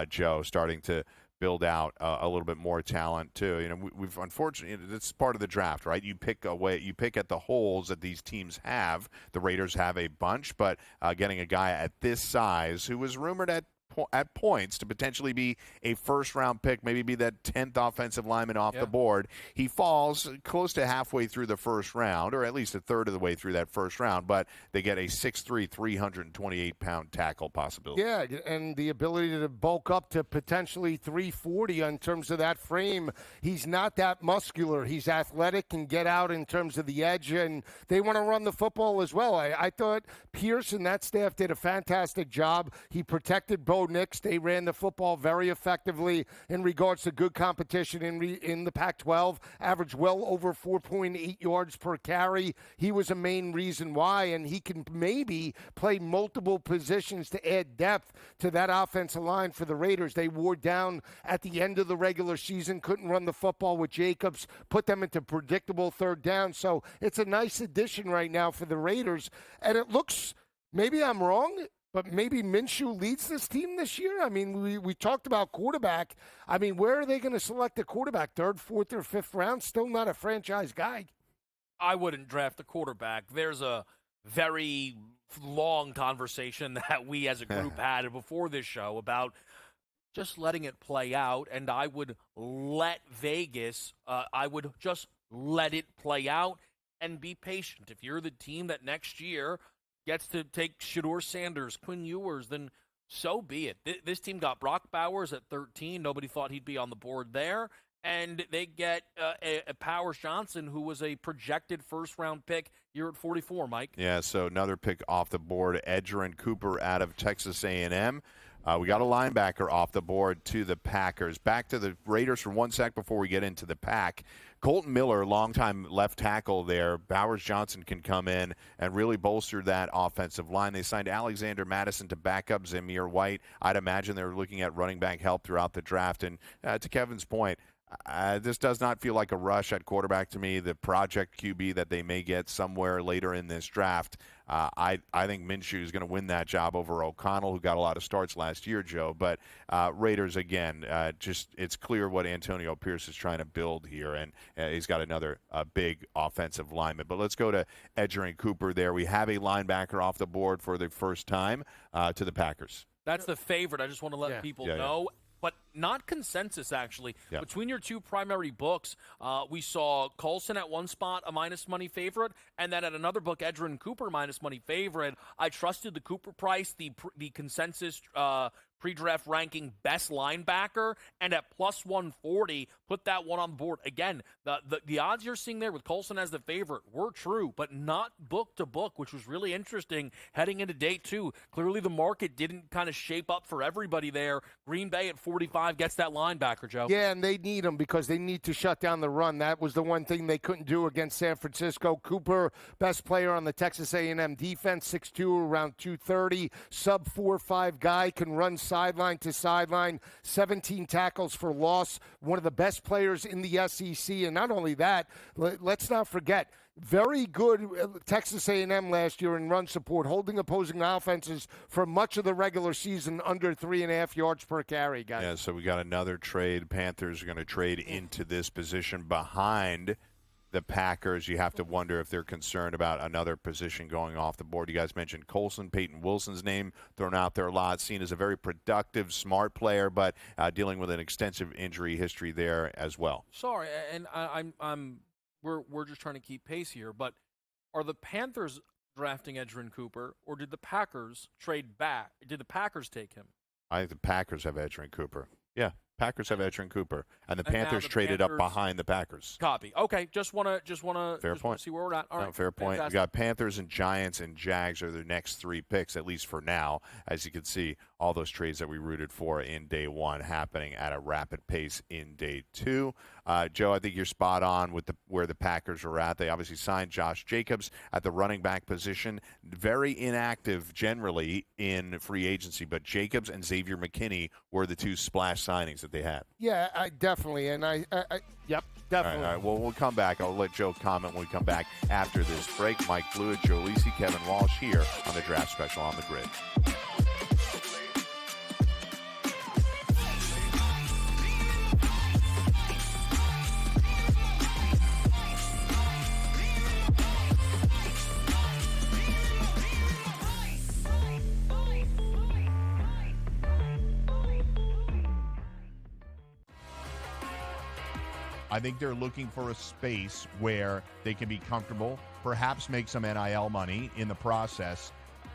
Joe, starting to build out a little bit more talent too. You know, we've unfortunately, it's part of the draft, right? You pick at the holes that these teams have. The Raiders have a bunch, but getting a guy at this size who was rumored at points to potentially be a first-round pick, maybe be that 10th offensive lineman off the board. He falls close to halfway through the first round, or at least a third of the way through that first round, but they get a 6'3", 328-pound tackle possibility. Yeah, and the ability to bulk up to potentially 340 in terms of that frame. He's not that muscular. He's athletic and get out in terms of the edge, and they want to run the football as well. I thought Pierce and that staff did a fantastic job. He protected Bo Nix. They ran the football very effectively in regards to good competition in the Pac-12, averaged well over 4.8 yards per carry. He was a main reason why, and he can maybe play multiple positions to add depth to that offensive line for the Raiders. They wore down at the end of the regular season, couldn't run the football with Jacobs, put them into predictable third down. So it's a nice addition right now for the Raiders, and it looks, maybe I'm wrong, but maybe Minshew leads this team this year. I mean, we talked about quarterback. I mean, where are they going to select a quarterback? 3rd, 4th, or 5th round? Still not a franchise guy. I wouldn't draft a quarterback. There's a very long conversation that we as a group had before this show about just letting it play out, and I would let Vegas, I would just let it play out and be patient. If you're the team that next year gets to take Shedeur Sanders, Quinn Ewers, then so be it. This team got Brock Bowers at 13. Nobody thought he'd be on the board there. And they get a Powers Johnson, who was a projected first-round pick here at 44, Mike. Yeah, so another pick off the board, Edgerrin Cooper out of Texas A&M. We got a linebacker off the board to the Packers. Back to the Raiders for 1 sec before we get into the pack. Colton Miller, longtime left tackle there. Bowers Johnson can come in and really bolster that offensive line. They signed Alexander Madison to back up Zamir White. I'd imagine they're looking at running back help throughout the draft. And to Kevin's point, this does not feel like a rush at quarterback to me. The project QB that they may get somewhere later in this draft, I think Minshew is going to win that job over O'Connell, who got a lot of starts last year, Joe. But Raiders, again, just it's clear what Antonio Pierce is trying to build here, and he's got another big offensive lineman. But let's go to Edgerrin Cooper there. We have a linebacker off the board for the first time to the Packers. That's the favorite. I just want to let people know. But not consensus, actually. Yeah. Between your two primary books, we saw Coulson at one spot, a minus money favorite, and then at another book, Edgerrin Cooper, minus money favorite. I trusted the Cooper price, the consensus pre-draft ranking best linebacker, and at plus 140, put that one on the board. Again, the odds you're seeing there with Coulson as the favorite were true, but not book to book, which was really interesting heading into day two. Clearly the market didn't kind of shape up for everybody there. Green Bay at 45 gets that linebacker, Joe. Yeah, and they need him because they need to shut down the run. That was the one thing they couldn't do against San Francisco. Cooper, best player on the Texas A&M defense, 6'2", around 230, sub 4'5" guy, can run sideline to sideline, 17 tackles for loss, one of the best players in the SEC. And not only that, let's not forget, very good Texas A&M last year in run support, holding opposing offenses for much of the regular season under 3.5 yards per carry, guys. Yeah, so we got another trade. Panthers are going to trade into this position behind the Packers. You have to wonder if they're concerned about another position going off the board. You guys mentioned Coulson, Peyton Wilson's name thrown out there a lot, seen as a very productive, smart player, but dealing with an extensive injury history there as well. Sorry, and we're just trying to keep pace here, but are the Panthers drafting Edgerrin Cooper, or did the Packers trade back? Did the Packers take him? I think the Packers have Edgerrin Cooper. Yeah, Packers have Edgerrin Cooper, and the Panthers traded up behind the Packers. Copy. Okay, just wanna fair point. See where we're at. All right, fair point. Fantastic. We got Panthers and Giants and Jags are the next three picks, at least for now. As you can see, all those trades that we rooted for in day one happening at a rapid pace in day two. Joe, I think you're spot on with where the Packers are at. They obviously signed Josh Jacobs at the running back position. Very inactive generally in free agency, but Jacobs and Xavier McKinney were the two splash signings that they had. Yeah, definitely. And yep, definitely. All right. Well, we'll come back. I'll let Joe comment when we come back after this break. Mike Blewitt, Joe Lisi, Kevin Walsh here on the Draft Special on the Grid. I think they're looking for a space where they can be comfortable, perhaps make some NIL money in the process,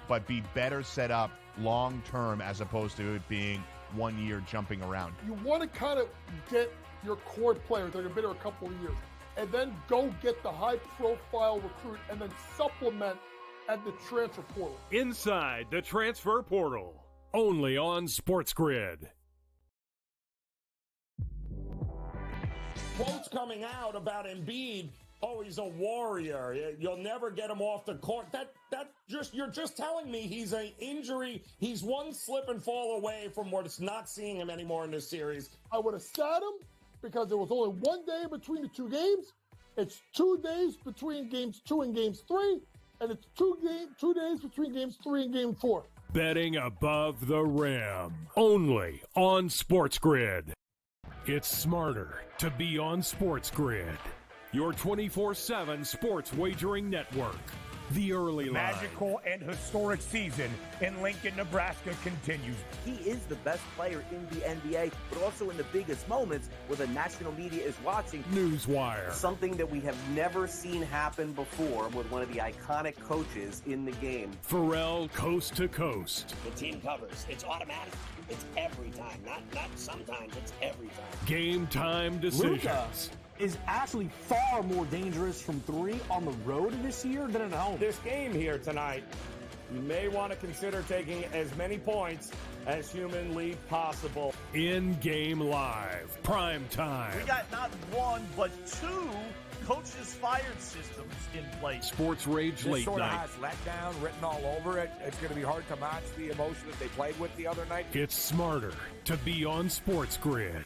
but be better set up long-term as opposed to it being 1 year jumping around. You want to kind of get your core players that have been there a couple of years and then go get the high-profile recruit and then supplement at the transfer portal. Inside the transfer portal, only on SportsGrid. Quotes coming out about Embiid. Oh, he's a warrior. You'll never get him off the court. You're just telling me he's an injury. He's one slip and fall away from what's not seeing him anymore in this series. I would have sat him because there was only 1 day between the two games. It's 2 days between games 2 and games 3, and it's 2 days between games 3 and game 4. Betting above the rim, only on SportsGrid. It's smarter to be on SportsGrid, your 24/7 sports wagering network. The early line. Magical and historic season in Lincoln, Nebraska continues. He is the best player in the NBA, but also in the biggest moments where the national media is watching. Newswire. Something that we have never seen happen before with one of the iconic coaches in the game. Pharrell, coast to coast. The team covers. It's automatic. It's every time. Not sometimes. It's every time. Game time decisions. Luka is actually far more dangerous from three on the road this year than at home. This game here tonight, you may want to consider taking as many points as humanly possible. In-game live. Prime time. We got not one, but two coaches fired systems in place. Sports Rage Late Sort of Night. has letdown written all over it. It's going to be hard to match the emotion that they played with the other night. It's smarter to be on SportsGrid.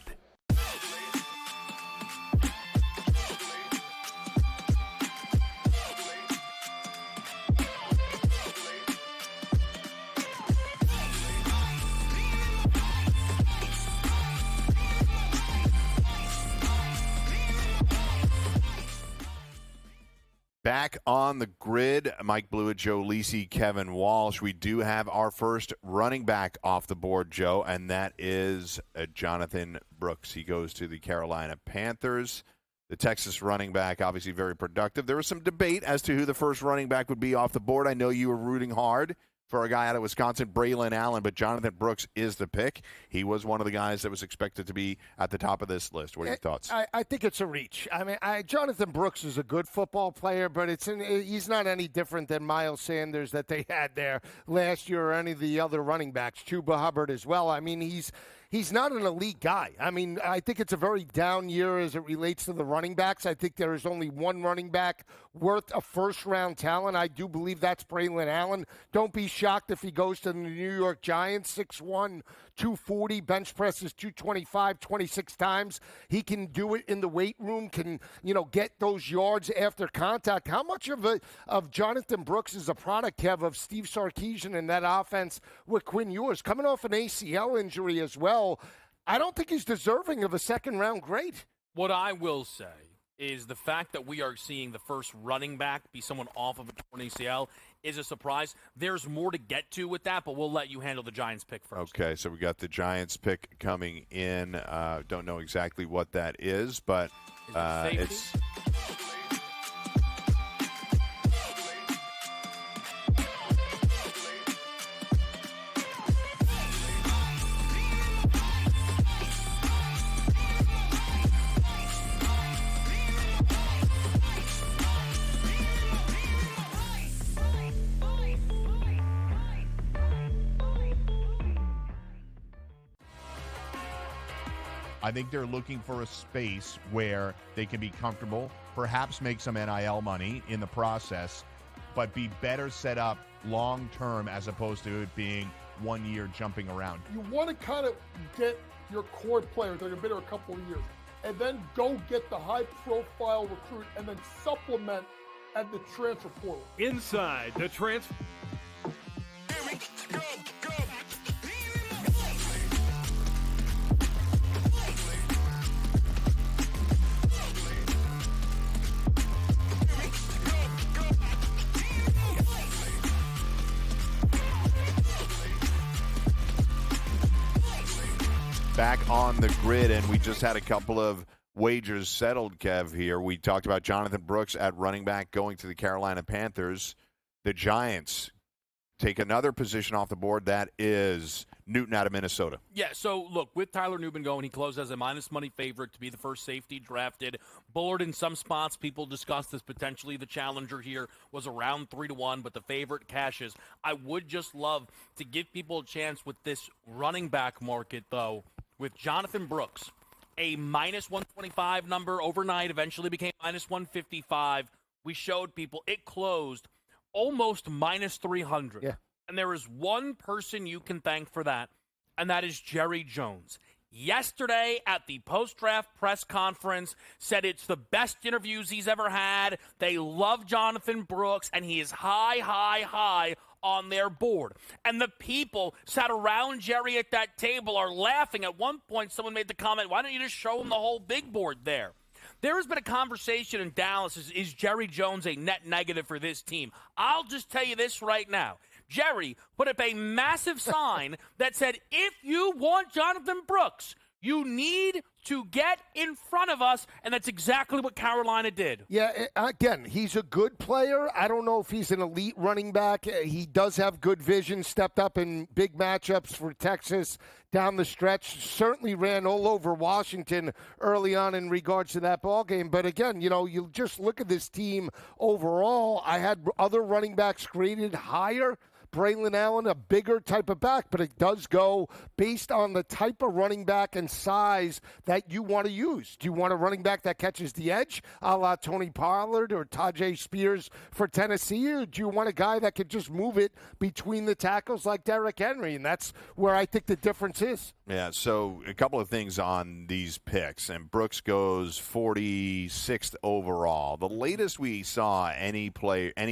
Back on the grid, Mike Blewitt, Joe Lisi, Kevin Walsh. We do have our first running back off the board, Joe, and that is Jonathan Brooks. He goes to the Carolina Panthers. The Texas running back, obviously very productive. There was some debate as to who the first running back would be off the board. I know you were rooting hard for a guy out of Wisconsin, Braylon Allen, but Jonathan Brooks is the pick. He was one of the guys that was expected to be at the top of this list. What are your thoughts? I think it's a reach. I mean, Jonathan Brooks is a good football player, but he's not any different than Miles Sanders that they had there last year or any of the other running backs, Chuba Hubbard as well. I mean, he's not an elite guy. I mean, I think it's a very down year as it relates to the running backs. I think there is only one running back worth a first-round talent. I do believe that's Braylon Allen. Don't be shocked if he goes to the New York Giants, 6'1", 240, bench presses 225, 26 times. He can do it in the weight room, can, get those yards after contact. How much of Jonathan Brooks is a product, Kev, of Steve Sarkisian and that offense with Quinn Ewers coming off an ACL injury as well? I don't think he's deserving of a second-round grade. What I will say is the fact that we are seeing the first running back be someone off of a torn ACL is a surprise. There's more to get to with that, but we'll let you handle the Giants pick first. Okay, so we got the Giants pick coming in. Don't know exactly what that is, but it's... I think they're looking for a space where they can be comfortable, perhaps make some NIL money in the process, but be better set up long-term as opposed to it being 1 year jumping around. You want to kind of get your core players that have been here a couple of years, and then go get the high-profile recruit, and then supplement at the transfer portal. Inside the transfer. Back on the grid, and we just had a couple of wagers settled, Kev, here. We talked about Jonathan Brooks at running back going to the Carolina Panthers. The Giants take another position off the board. That is Newton out of Minnesota. Yeah, so look, with Tyler Newman going, he closed as a minus money favorite to be the first safety drafted. Bullard in some spots, people discussed this potentially. The challenger here was around 3-1, but the favorite cashes. I would just love to give people a chance with this running back market, though, with Jonathan Brooks. A minus 125 number overnight eventually became minus 155. We showed people it closed almost minus 300. Yeah. And there is one person you can thank for that, and that is Jerry Jones. Yesterday at the post-draft press conference, said it's the best interviews he's ever had. They love Jonathan Brooks, and he is high on their board. And the people sat around Jerry at that table are laughing. At one point, someone made the comment, why don't you just show him the whole big board there? There has been a conversation in Dallas, is Jerry Jones a net negative for this team? I'll just tell you this right now. Jerry put up a massive sign that said, if you want Jonathan Brooks, you need to get in front of us, and that's exactly what Carolina did. Yeah, again, he's a good player. I don't know if he's an elite running back. He does have good vision, stepped up in big matchups for Texas down the stretch, certainly ran all over Washington early on in regards to that ball game. But again, you just look at this team overall. I had other running backs graded higher. Braylon Allen, a bigger type of back, but it does go based on the type of running back and size that you want to use. Do you want a running back that catches the edge, a la Tony Pollard or Tajay Spears for Tennessee, or do you want a guy that could just move it between the tackles like Derrick Henry? And that's where I think the difference is. Yeah, so a couple of things on these picks. And Brooks goes 46th overall. The latest we saw any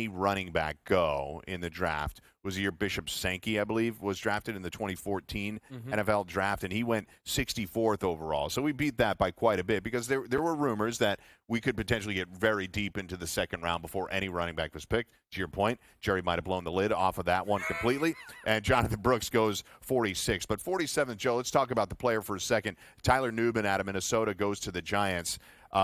running back go in the draft was the year Bishop Sankey, I believe, was drafted in the 2014 NFL draft, and he went 64th overall. So we beat that by quite a bit because there were rumors that we could potentially get very deep into the second round before any running back was picked. To your point, Jerry might have blown the lid off of that one completely, and Jonathan Brooks goes 46th. But 47th, Joe, let's talk about the player for a second. Tyler Nubin out of Minnesota goes to the Giants.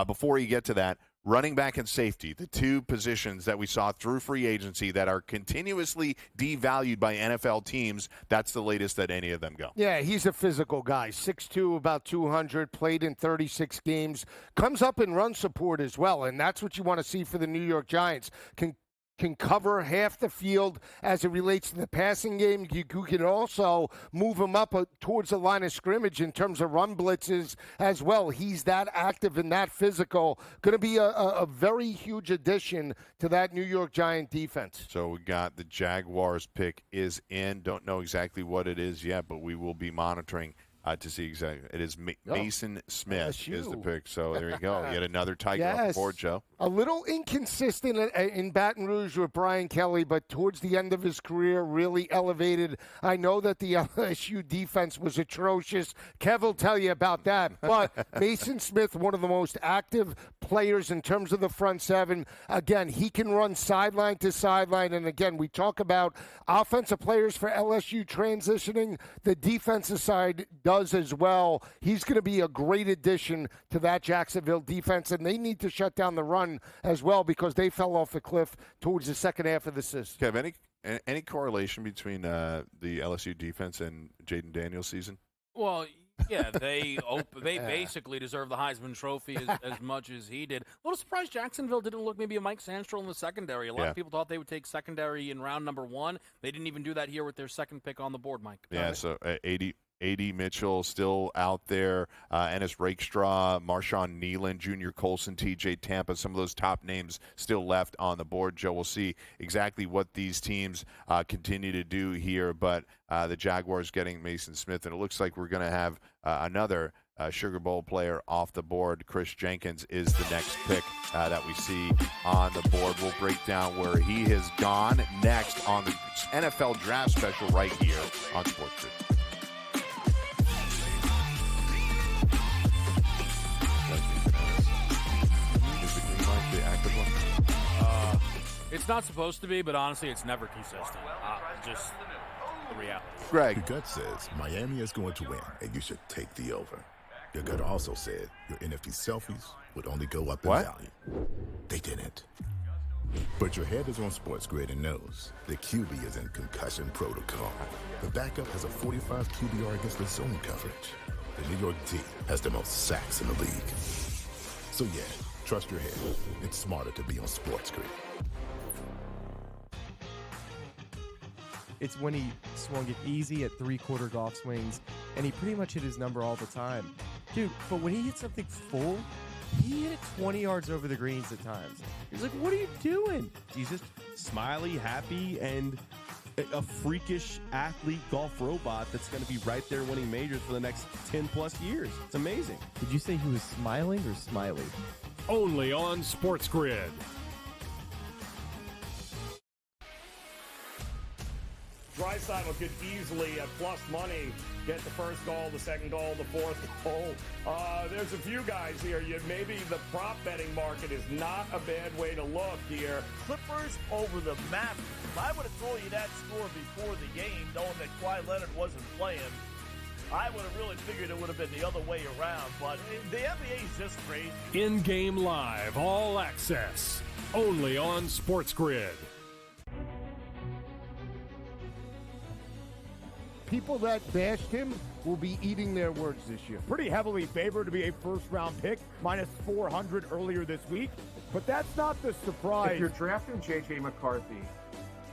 Before you get to that, running back and safety, the two positions that we saw through free agency that are continuously devalued by NFL teams, that's the latest that any of them go. Yeah, he's a physical guy. 6'2", about 200, played in 36 games, comes up in run support as well, and that's what you want to see for the New York Giants. Can cover half the field as it relates to the passing game. You can also move him up towards the line of scrimmage in terms of run blitzes as well. He's that active and that physical. Going to be a very huge addition to that New York Giant defense. So we got the Jaguars pick is in. Don't know exactly what it is yet, but we will be monitoring to see exactly. It is Mason Smith is the pick. So there you go. Yet another Tiger off the board, Joe. A little inconsistent in Baton Rouge with Brian Kelly, but towards the end of his career, really elevated. I know that the LSU defense was atrocious. Kev will tell you about that. But Mason Smith, one of the most active players in terms of the front seven. Again, he can run sideline to sideline. And again, we talk about offensive players for LSU transitioning. The defensive side does as well. He's going to be a great addition to that Jacksonville defense, and they need to shut down the run as well because they fell off the cliff towards the second half of the season. Kev, any correlation between the LSU defense and Jaden Daniels' season? Well, yeah, they basically deserve the Heisman Trophy as much as he did. A little surprised Jacksonville didn't look maybe a Mike Sandstrom in the secondary. A lot of people thought they would take secondary in round number 1. They didn't even do that here with their second pick on the board, Mike. Yeah, so 80 Mitchell still out there, Ennis Rakestraw, Marshawn Nealon, Junior Colson, TJ Tampa, some of those top names still left on the board. Joe, we'll see exactly what these teams continue to do here, but the Jaguars getting Mason Smith, and it looks like we're going to have another Sugar Bowl player off the board. Chris Jenkins is the next pick that we see on the board. We'll break down where he has gone next on the NFL Draft Special right here on SportsGrid. The active one? It's not supposed to be, but honestly, it's never consistent. Just the reality. Greg. Your gut says Miami is going to win, and you should take the over. Your gut also said your NFT selfies would only go up in value. They didn't. But your head is on SportsGrid and knows the QB is in concussion protocol. The backup has a 45 QBR against the zone coverage. The New York D has the most sacks in the league. So yeah, trust your head. It's smarter to be on SportsGrid. It's when he swung it easy at three-quarter golf swings, and he pretty much hit his number all the time. Dude, but when he hit something full, he hit it 20 yards over the greens at times. He's like, what are you doing? He's just smiley, happy, and a freakish athlete golf robot that's going to be right there winning majors for the next 10-plus years. It's amazing. Did you say he was smiling or smiley? Only on SportsGrid. Draisaitl could easily, at plus money, get the first goal, the second goal, the fourth goal. There's a few guys here. Maybe the prop betting market is not a bad way to look here. Clippers over the Mavericks. If I would have told you that score before the game, knowing that Kawhi Leonard wasn't playing, I would have really figured it would have been the other way around. But the NBA is just crazy. In-game live, all access, only on SportsGrid. People that bashed him will be eating their words this year. Pretty heavily favored to be a first-round pick, minus 400 earlier this week. But that's not the surprise. If you're drafting J.J. McCarthy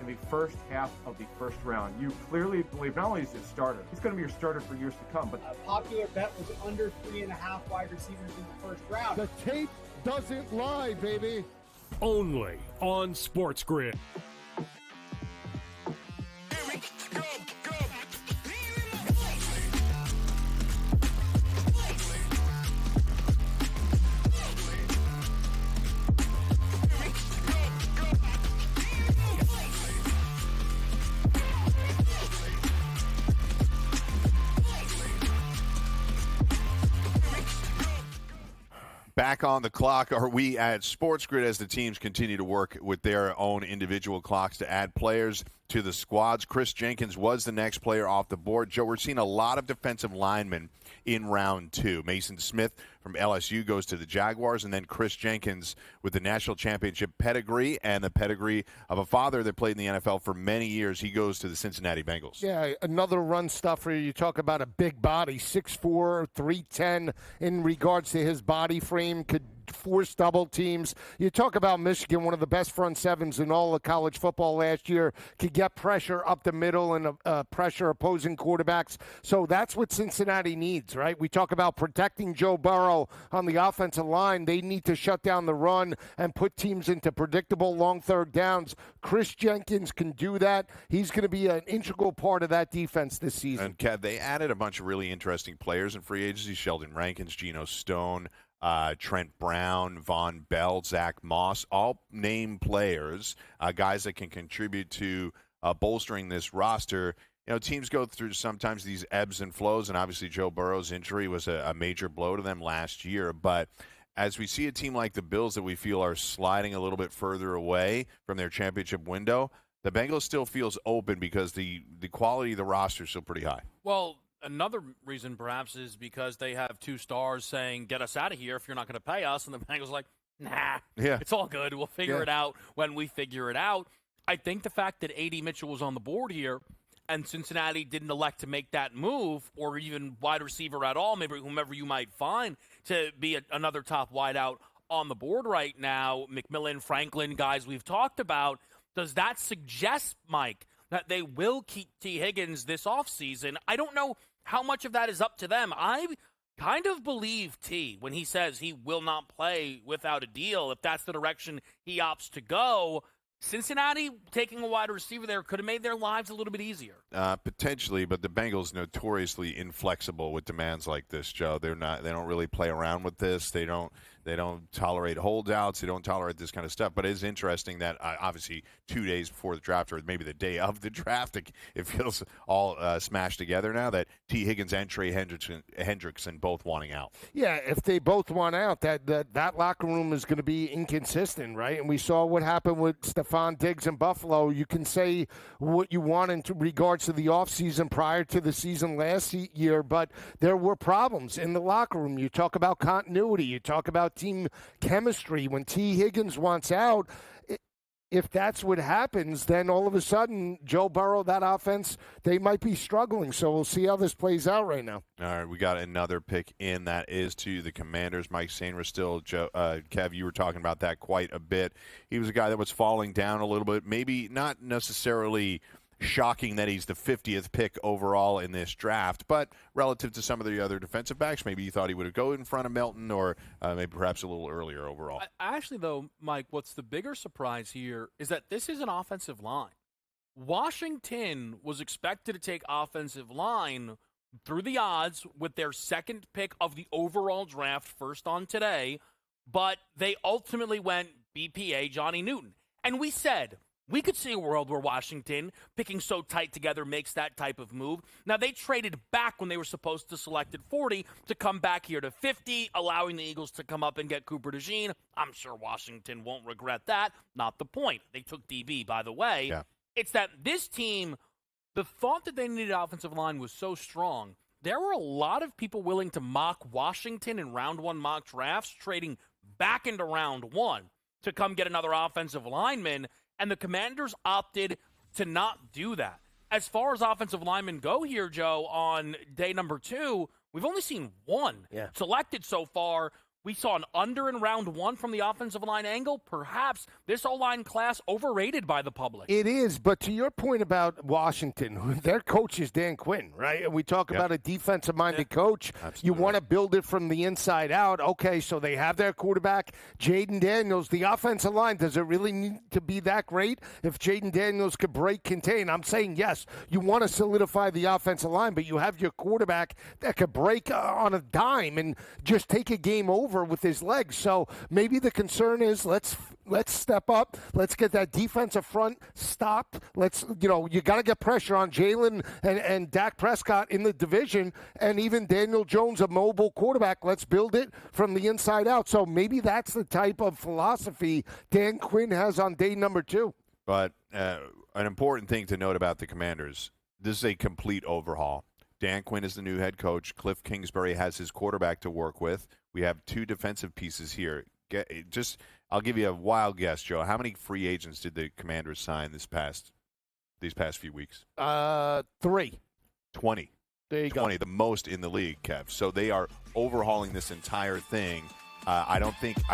in the first half of the first round, you clearly believe not only is he a starter, he's going to be your starter for years to come. But a popular bet was under 3.5 wide receivers in the first round. The tape doesn't lie, baby. Only on SportsGrid. Back on the clock are we at SportsGrid as the teams continue to work with their own individual clocks to add players to the squads. Chris Jenkins was the next player off the board. Joe, we're seeing a lot of defensive linemen in round two. Mason Smith from LSU goes to the Jaguars, and then Chris Jenkins with the national championship pedigree and the pedigree of a father that played in the NFL for many years. He goes to the Cincinnati Bengals. Yeah, another run stuffer. You talk about a big body, 6'4", 310 in regards to his body frame, could force double teams. You talk about Michigan, one of the best front sevens in all of college football last year, could get pressure up the middle and pressure opposing quarterbacks. So that's what Cincinnati needs, right? We talk about protecting Joe Burrow on the offensive line. They need to shut down the run and put teams into predictable long third downs. Chris Jenkins can do that. He's going to be an integral part of that defense this season. And Kev, they added a bunch of really interesting players in free agency. Sheldon Rankins, Geno Stone, Trent Brown, Von Bell, Zach Moss, all name players, guys that can contribute to bolstering this roster. You know, teams go through sometimes these ebbs and flows, and obviously Joe Burrow's injury was a major blow to them last year. But as we see a team like the Bills that we feel are sliding a little bit further away from their championship window, the Bengals still feels open because the quality of the roster is still pretty high. Well, another reason perhaps is because they have two stars saying, get us out of here if you're not going to pay us. And the Bengals are like, nah, it's all good. We'll figure it out when we figure it out. I think the fact that A.D. Mitchell was on the board here and Cincinnati didn't elect to make that move, or even wide receiver at all, maybe whomever you might find to be another top wideout on the board right now, McMillan, Franklin, guys we've talked about, does that suggest, Mike, that they will keep T. Higgins this offseason? I don't know how much of that is up to them. I kind of believe T when he says he will not play without a deal, if that's the direction he opts to go. Cincinnati taking a wide receiver there could have made their lives a little bit easier. Potentially, but the Bengals notoriously inflexible with demands like this, Joe. They don't really play around with this. They don't tolerate holdouts. They don't tolerate this kind of stuff. But it is interesting that obviously 2 days before the draft, or maybe the day of the draft, it feels all smashed together now that T. Higgins and Trey Hendrickson both wanting out. Yeah, if they both want out, that locker room is going to be inconsistent, right? And we saw what happened with Stephon Diggs in Buffalo. You can say what you want in regards to the offseason prior to the season last year, but there were problems in the locker room. You talk about continuity. You talk about team chemistry. When T. Higgins wants out, if that's what happens, then all of a sudden, Joe Burrow, that offense, they might be struggling. So we'll see how this plays out right now. All right, we got another pick in. That is to the Commanders. Mike Sainristil, Kev, you were talking about that quite a bit. He was a guy that was falling down a little bit, maybe not necessarily shocking that he's the 50th pick overall in this draft, but relative to some of the other defensive backs, maybe you thought he would go in front of Melton, or maybe perhaps a little earlier overall. Actually, though, Mike, what's the bigger surprise here is that this is an offensive line. Washington was expected to take offensive line through the odds with their second pick of the overall draft, first on today, but they ultimately went BPA Johnny Newton. And we said, We could see a world where Washington, picking so tight together, makes that type of move. Now, they traded back when they were supposed to select at 40 to come back here to 50, allowing the Eagles to come up and get Cooper DeJean. I'm sure Washington won't regret that. Not the point. They took DB, by the way. Yeah. It's that this team, the thought that they needed offensive line was so strong. There were a lot of people willing to mock Washington in round one mock drafts, trading back into round one to come get another offensive lineman. And the Commanders opted to not do that. As far as offensive linemen go here, Joe, on day number 2, we've only seen one selected so far. We saw an under in round 1 from the offensive line angle. Perhaps this O-line class overrated by the public. It is, but to your point about Washington, their coach is Dan Quinn, right? We talk about a defensive-minded coach. Absolutely. You want to build it from the inside out. Okay, so they have their quarterback, Jaden Daniels. The offensive line, does it really need to be that great if Jaden Daniels could break, contain? I'm saying yes, you want to solidify the offensive line, but you have your quarterback that could break on a dime and just take a game over with his legs. So maybe the concern is let's step up. Let's get that defensive front stopped. You got to get pressure on Jalen and Dak Prescott in the division, and even Daniel Jones, a mobile quarterback. Let's build it from the inside out. So maybe that's the type of philosophy Dan Quinn has on day number 2. But an important thing to note about the Commanders, this is a complete overhaul. Dan Quinn is the new head coach. Cliff Kingsbury has his quarterback to work with. We have 2 defensive pieces here. I'll give you a wild guess, Joe. How many free agents did the Commanders sign these past few weeks? 3. 20. There you 20, the most in the league, Kev. So they are overhauling this entire thing. I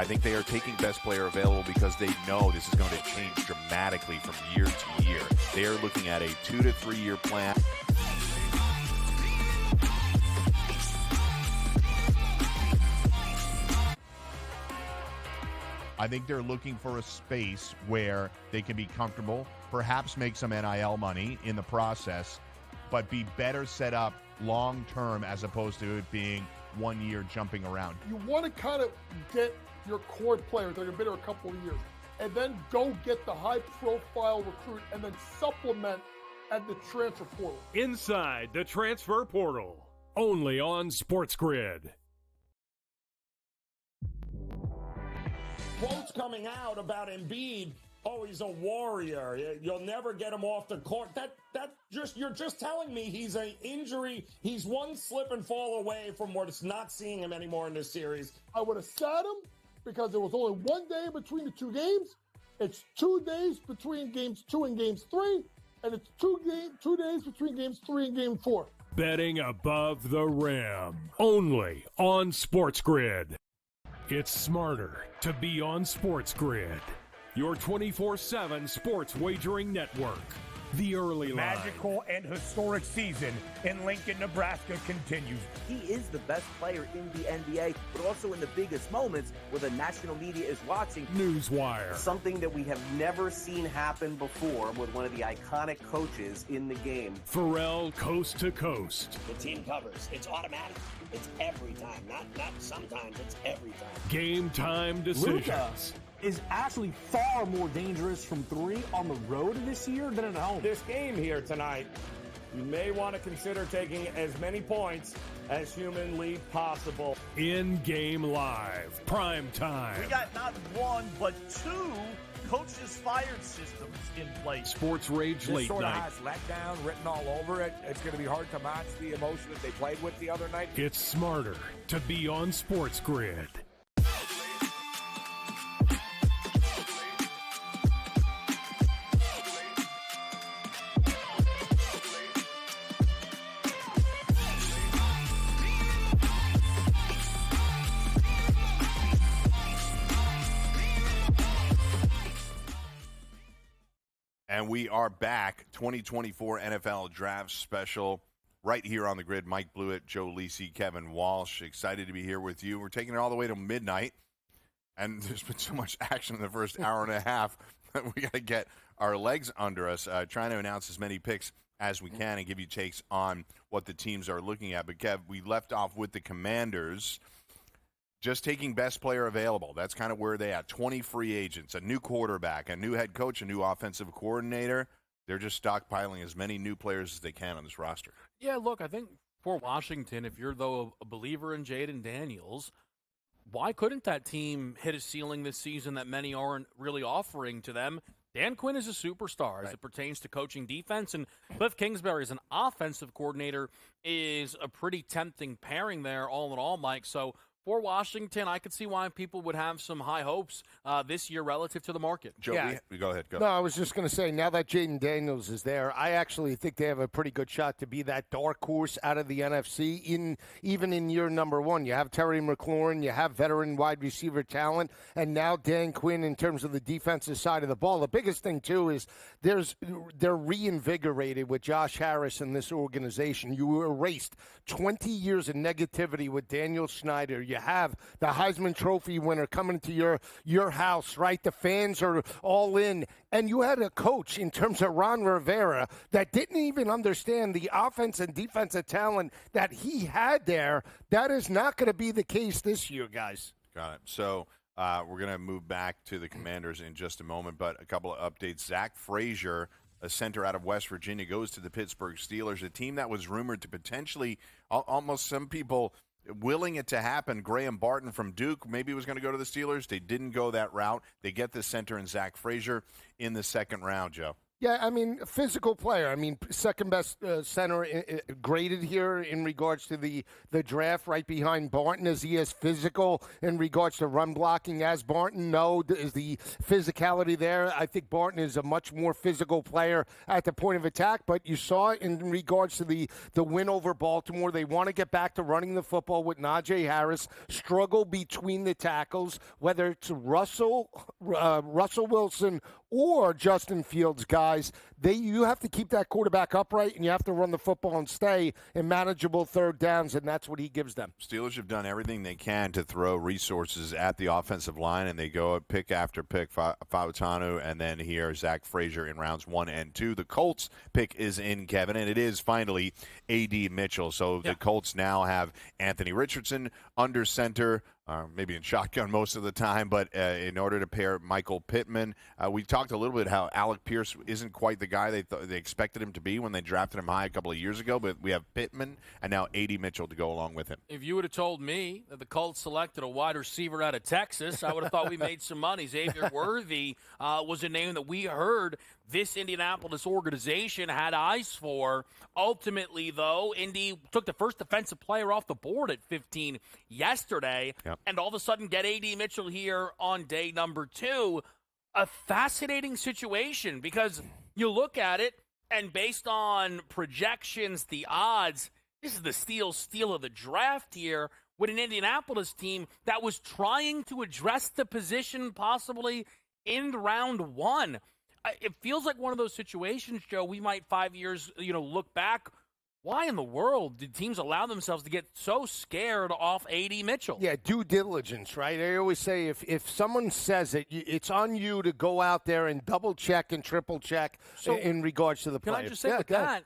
think they are taking best player available because they know this is going to change dramatically from year to year. They are looking at a 2 to 3 year plan. I think they're looking for a space where they can be comfortable, perhaps make some NIL money in the process, but be better set up long-term as opposed to it being 1 year jumping around. You want to kind of get your core players that have been here a couple of years and then go get the high-profile recruit and then supplement at the transfer portal. Inside the transfer portal, only on SportsGrid. Quotes coming out about Embiid. Oh, he's a warrior. You'll never get him off the court. You're just telling me he's an injury. He's one slip and fall away from what's not seeing him anymore in this series. I would have sat him because there was only 1 day between the 2 games. It's 2 days between games 2 and games 3, and it's 2 days between games 3 and game 4. Betting above the rim, only on SportsGrid. It's smarter to be on SportsGrid, your 24/7 sports wagering network. The early line. Magical and historic season in Lincoln, Nebraska continues. He is the best player in the NBA, but also in the biggest moments where the national media is watching. Newswire. Something that we have never seen happen before with one of the iconic coaches in the game. Pharrell, coast to coast. The team covers. It's automatic. It's every time. Not sometimes. It's every time. Game time decisions. Luka is actually far more dangerous from 3 on the road this year than at home. This game here tonight, you may want to consider taking as many points as humanly possible. In-game live, prime time. We got not 1, but 2 coaches fired systems in place. Sports Rage Late Sort of Night. has letdown written all over it. It's going to be hard to match the emotion that they played with the other night. It's smarter to be on SportsGrid. And we are back, 2024 NFL Draft Special, right here on the grid. Mike Blewitt, Joe Lisi, Kevin Walsh. Excited to be here with you. We're taking it all the way to midnight, and there's been so much action in the first hour and a half that we got to get our legs under us, trying to announce as many picks as we can and give you takes on what the teams are looking at. But, Kev, we left off with the Commanders. just taking best player available. That's kind of where they at. 20 free agents, a new quarterback, a new head coach, a new offensive coordinator. They're just stockpiling as many new players as they can on this roster. Yeah, look, I think for Washington, if you're, though, a believer in Jaden Daniels, why couldn't that team hit a ceiling this season that many aren't really offering to them? Dan Quinn is a superstar as it pertains to coaching defense, and Cliff Kingsbury as an offensive coordinator is a pretty tempting pairing there all in all, Mike. So for Washington, I could see why people would have some high hopes this year relative to the market. Joe, go ahead. Go. No, I was just going to say, now that Jaden Daniels is there, I actually think they have a pretty good shot to be that dark horse out of the NFC. Even in year number one, you have Terry McLaurin, you have veteran wide receiver talent, and now Dan Quinn in terms of the defensive side of the ball. The biggest thing, too, is they're reinvigorated with Josh Harris in this organization. You erased 20 years of negativity with Daniel Snyder. You have the Heisman Trophy winner coming to your house, right? The fans are all in. And you had a coach in terms of Ron Rivera that didn't even understand the offense and defensive talent that he had there. That is not going to be the case this year, guys. Got it. So we're going to move back to the Commanders in just a moment, but a couple of updates. Zach Frazier, a center out of West Virginia, goes to the Pittsburgh Steelers, a team that was rumored to potentially, almost some people willing it to happen. Graham Barton from Duke maybe was going to go to the Steelers. They didn't go that route. They get the center in Zach Frazier in the second round, Joe. Yeah, I mean, physical player. I mean, second best center graded here in regards to the draft, right behind Barton. Is he as physical in regards to run blocking as Barton? No. Is the physicality there? I think Barton is a much more physical player at the point of attack, but you saw it in regards to the win over Baltimore. They want to get back to running the football with Najee Harris, struggle between the tackles, whether it's Russell Wilson or Justin Fields, guys. You have to keep that quarterback upright, and you have to run the football and stay in manageable third downs, and that's what he gives them. Steelers have done everything they can to throw resources at the offensive line, and they go pick after pick, Fautanu, and then here Zach Frazier in rounds 1 and 2. The Colts pick is in, Kevin, and it is finally A.D. Mitchell. So the Colts now have Anthony Richardson under center, maybe in shotgun most of the time, but in order to pair Michael Pittman. We talked a little bit how Alec Pierce isn't quite the guy they expected him to be when they drafted him high a couple of years ago, but we have Pittman and now A.D. Mitchell to go along with him. If you would have told me that the Colts selected a wide receiver out of Texas, I would have thought we made some money. Xavier Worthy was a name that we heard this Indianapolis organization had eyes for. Ultimately, though, Indy took the first defensive player off the board at 15 yesterday, and all of a sudden get A.D. Mitchell here on day number 2. A fascinating situation because you look at it, and based on projections, the odds, this is the steal of the draft here with an Indianapolis team that was trying to address the position possibly in round 1. It feels like one of those situations, Joe, we might 5 years, look back. Why in the world did teams allow themselves to get so scared off A.D. Mitchell? Yeah, due diligence, right? I always say if someone says it, it's on you to go out there and double check and triple check in regards to the player. Can I just say with that,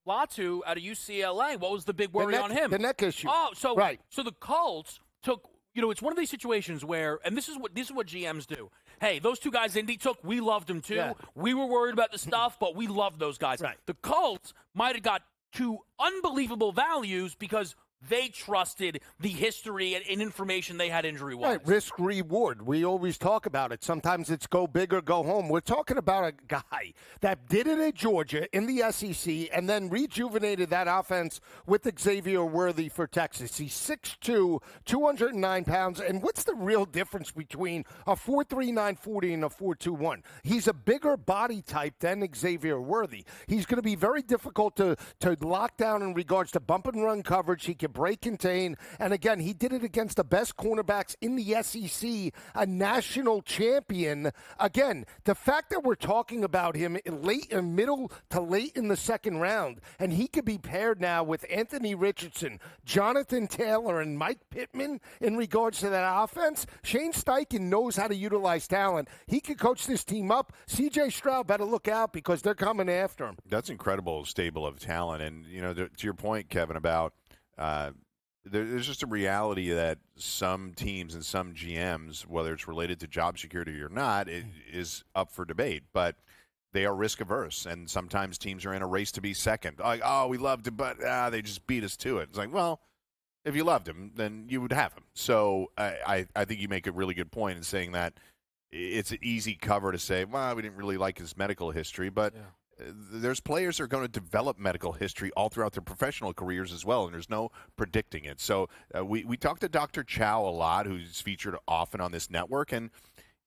Latu out of UCLA, what was the big worry on him? The neck issue. Oh, so right. So the Colts took, it's one of these situations where, and this is what GMs do. Hey, those two guys Indy took, we loved them too. Yeah. We were worried about the stuff, but we loved those guys. Right. The Colts might have got 2 unbelievable values because they trusted the history and information they had injury-wise. Right, risk-reward. We always talk about it. Sometimes it's go big or go home. We're talking about a guy that did it at Georgia in the SEC and then rejuvenated that offense with Xavier Worthy for Texas. He's 6'2", 209 pounds. And what's the real difference between a 4'3", 40 and a 4'2", 1? He's a bigger body type than Xavier Worthy. He's going to be very difficult to lock down in regards to bump and run coverage. He can break contain. And again, he did it against the best cornerbacks in the SEC, a national champion. Again, the fact that we're talking about him middle to late in the second round, and he could be paired now with Anthony Richardson, Jonathan Taylor, and Mike Pittman in regards to that offense. Shane Steichen knows how to utilize talent. He could coach this team up. C.J. Stroud better look out because they're coming after him. That's incredible stable of talent. And, to your point, Kevin, about there's just a reality that some teams and some GMs, whether it's related to job security or not, it is up for debate. But they are risk averse, and sometimes teams are in a race to be second. Like, oh, we loved him, but they just beat us to it. It's like, well, if you loved him, then you would have him. So I think you make a really good point in saying that it's an easy cover to say, well, we didn't really like his medical history, but there's players that are going to develop medical history all throughout their professional careers as well, and there's no predicting it. So we talked to Dr. Chow a lot, who's featured often on this network, and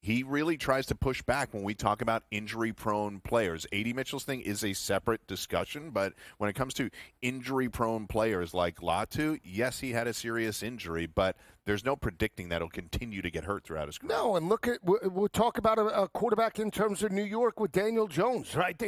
he really tries to push back when we talk about injury-prone players. A.D. Mitchell's thing is a separate discussion, but when it comes to injury-prone players like Latu, yes, he had a serious injury, but there's no predicting that he'll continue to get hurt throughout his career. No, and look at we'll talk about a quarterback in terms of New York with Daniel Jones, right?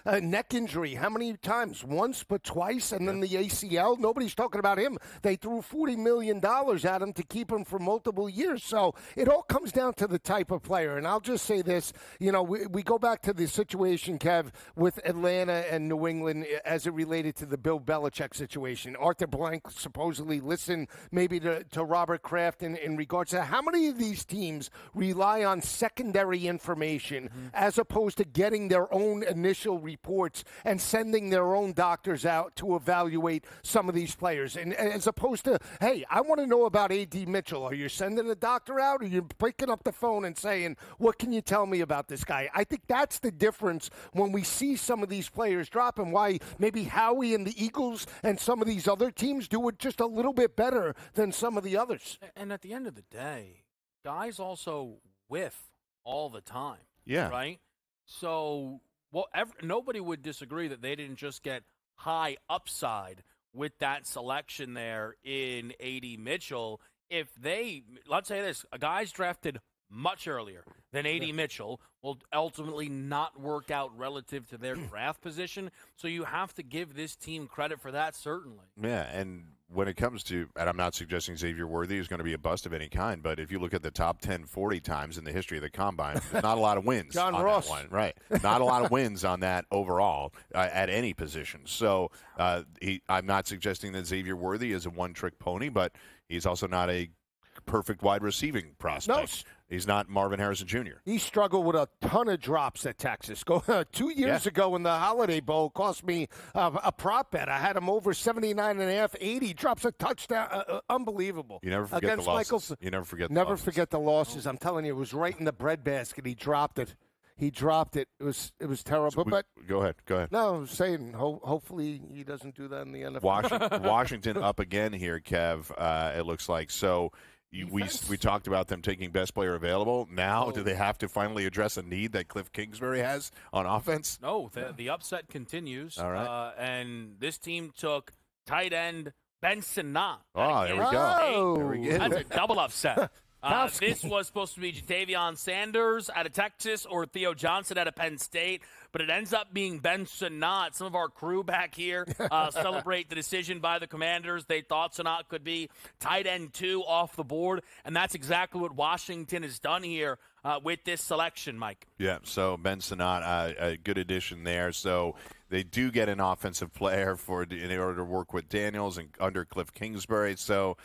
A neck injury, how many times? Once, but twice, and then the ACL. Nobody's talking about him. They threw $40 million at him to keep him for multiple years. So it all comes down to the type of player. And I'll just say this, we go back to the situation, Kev, with Atlanta and New England as it related to the Bill Belichick situation. Arthur Blank supposedly listened maybe to Robert Kraft in regards to how many of these teams rely on secondary information as opposed to getting their own initial reports and sending their own doctors out to evaluate some of these players. And as opposed to, hey, I want to know about A.D. Mitchell. Are you sending a doctor out, or are you picking up the phone and saying, what can you tell me about this guy? I think that's the difference when we see some of these players drop, and why maybe Howie and the Eagles and some of these other teams do it just a little bit better than some of the others. And at the end of the day, guys also whiff all the time. Yeah. Right? So nobody would disagree that they didn't just get high upside with that selection there in A.D. Mitchell. If let's say this, a guy's drafted much earlier than A.D. Mitchell will ultimately not work out relative to their draft position. So you have to give this team credit for that, certainly. Yeah, and when it comes to, and I'm not suggesting Xavier Worthy is going to be a bust of any kind, but if you look at the top 10 40 times in the history of the Combine, there's not a lot of wins John on Ross. that one. Right. Not a lot of wins on that overall at any position. So I'm not suggesting that Xavier Worthy is a one-trick pony, but he's also not a perfect wide receiving prospect. No. He's not Marvin Harrison Jr. He struggled with a ton of drops at Texas. 2 years ago in the Holiday Bowl, cost me a prop bet. I had him over 79.5, 80. Drops a touchdown. Unbelievable. You never forget the losses. You never forget the losses. Never forget the losses. I'm telling you, it was right in the breadbasket. He dropped it. It was terrible. So but go ahead. No, I'm saying hopefully he doesn't do that in the NFL. Washington up again here, Kev. It looks like so. We talked about them taking best player available. Now, do they have to finally address a need that Cliff Kingsbury has on offense? No, the upset continues. All right. And this team took tight end Benson Knott. Oh, there we go. There we go. That's a double upset. This was supposed to be Jatavion Sanders out of Texas or Theo Johnson out of Penn State, but it ends up being Benson Knott. Some of our crew back here celebrate the decision by the Commanders. They thought Sanat could be tight end 2 off the board, and that's exactly what Washington has done here with this selection, Mike. Yeah, so Ben Sanat, a good addition there. So they do get an offensive player in order to work with Daniels and under Cliff Kingsbury. So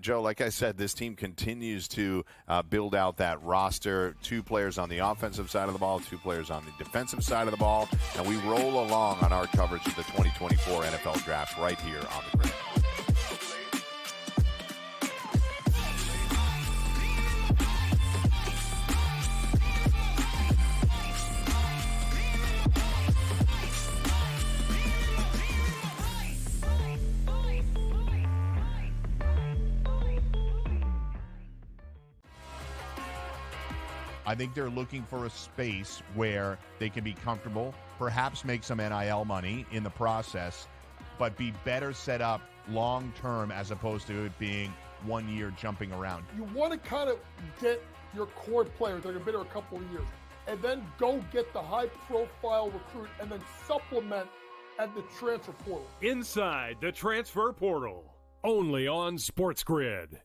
Joe, like I said, this team continues to build out that roster. 2 players on the offensive side of the ball, 2 players on the defensive side of the ball, and we roll along on our coverage of the 2024 NFL Draft right here on the Grid. I think they're looking for a space where they can be comfortable, perhaps make some NIL money in the process, but be better set up long-term as opposed to it being 1 year jumping around. You want to kind of get your core players that have been there a couple of years and then go get the high-profile recruit and then supplement at the transfer portal. Inside the transfer portal, only on SportsGrid.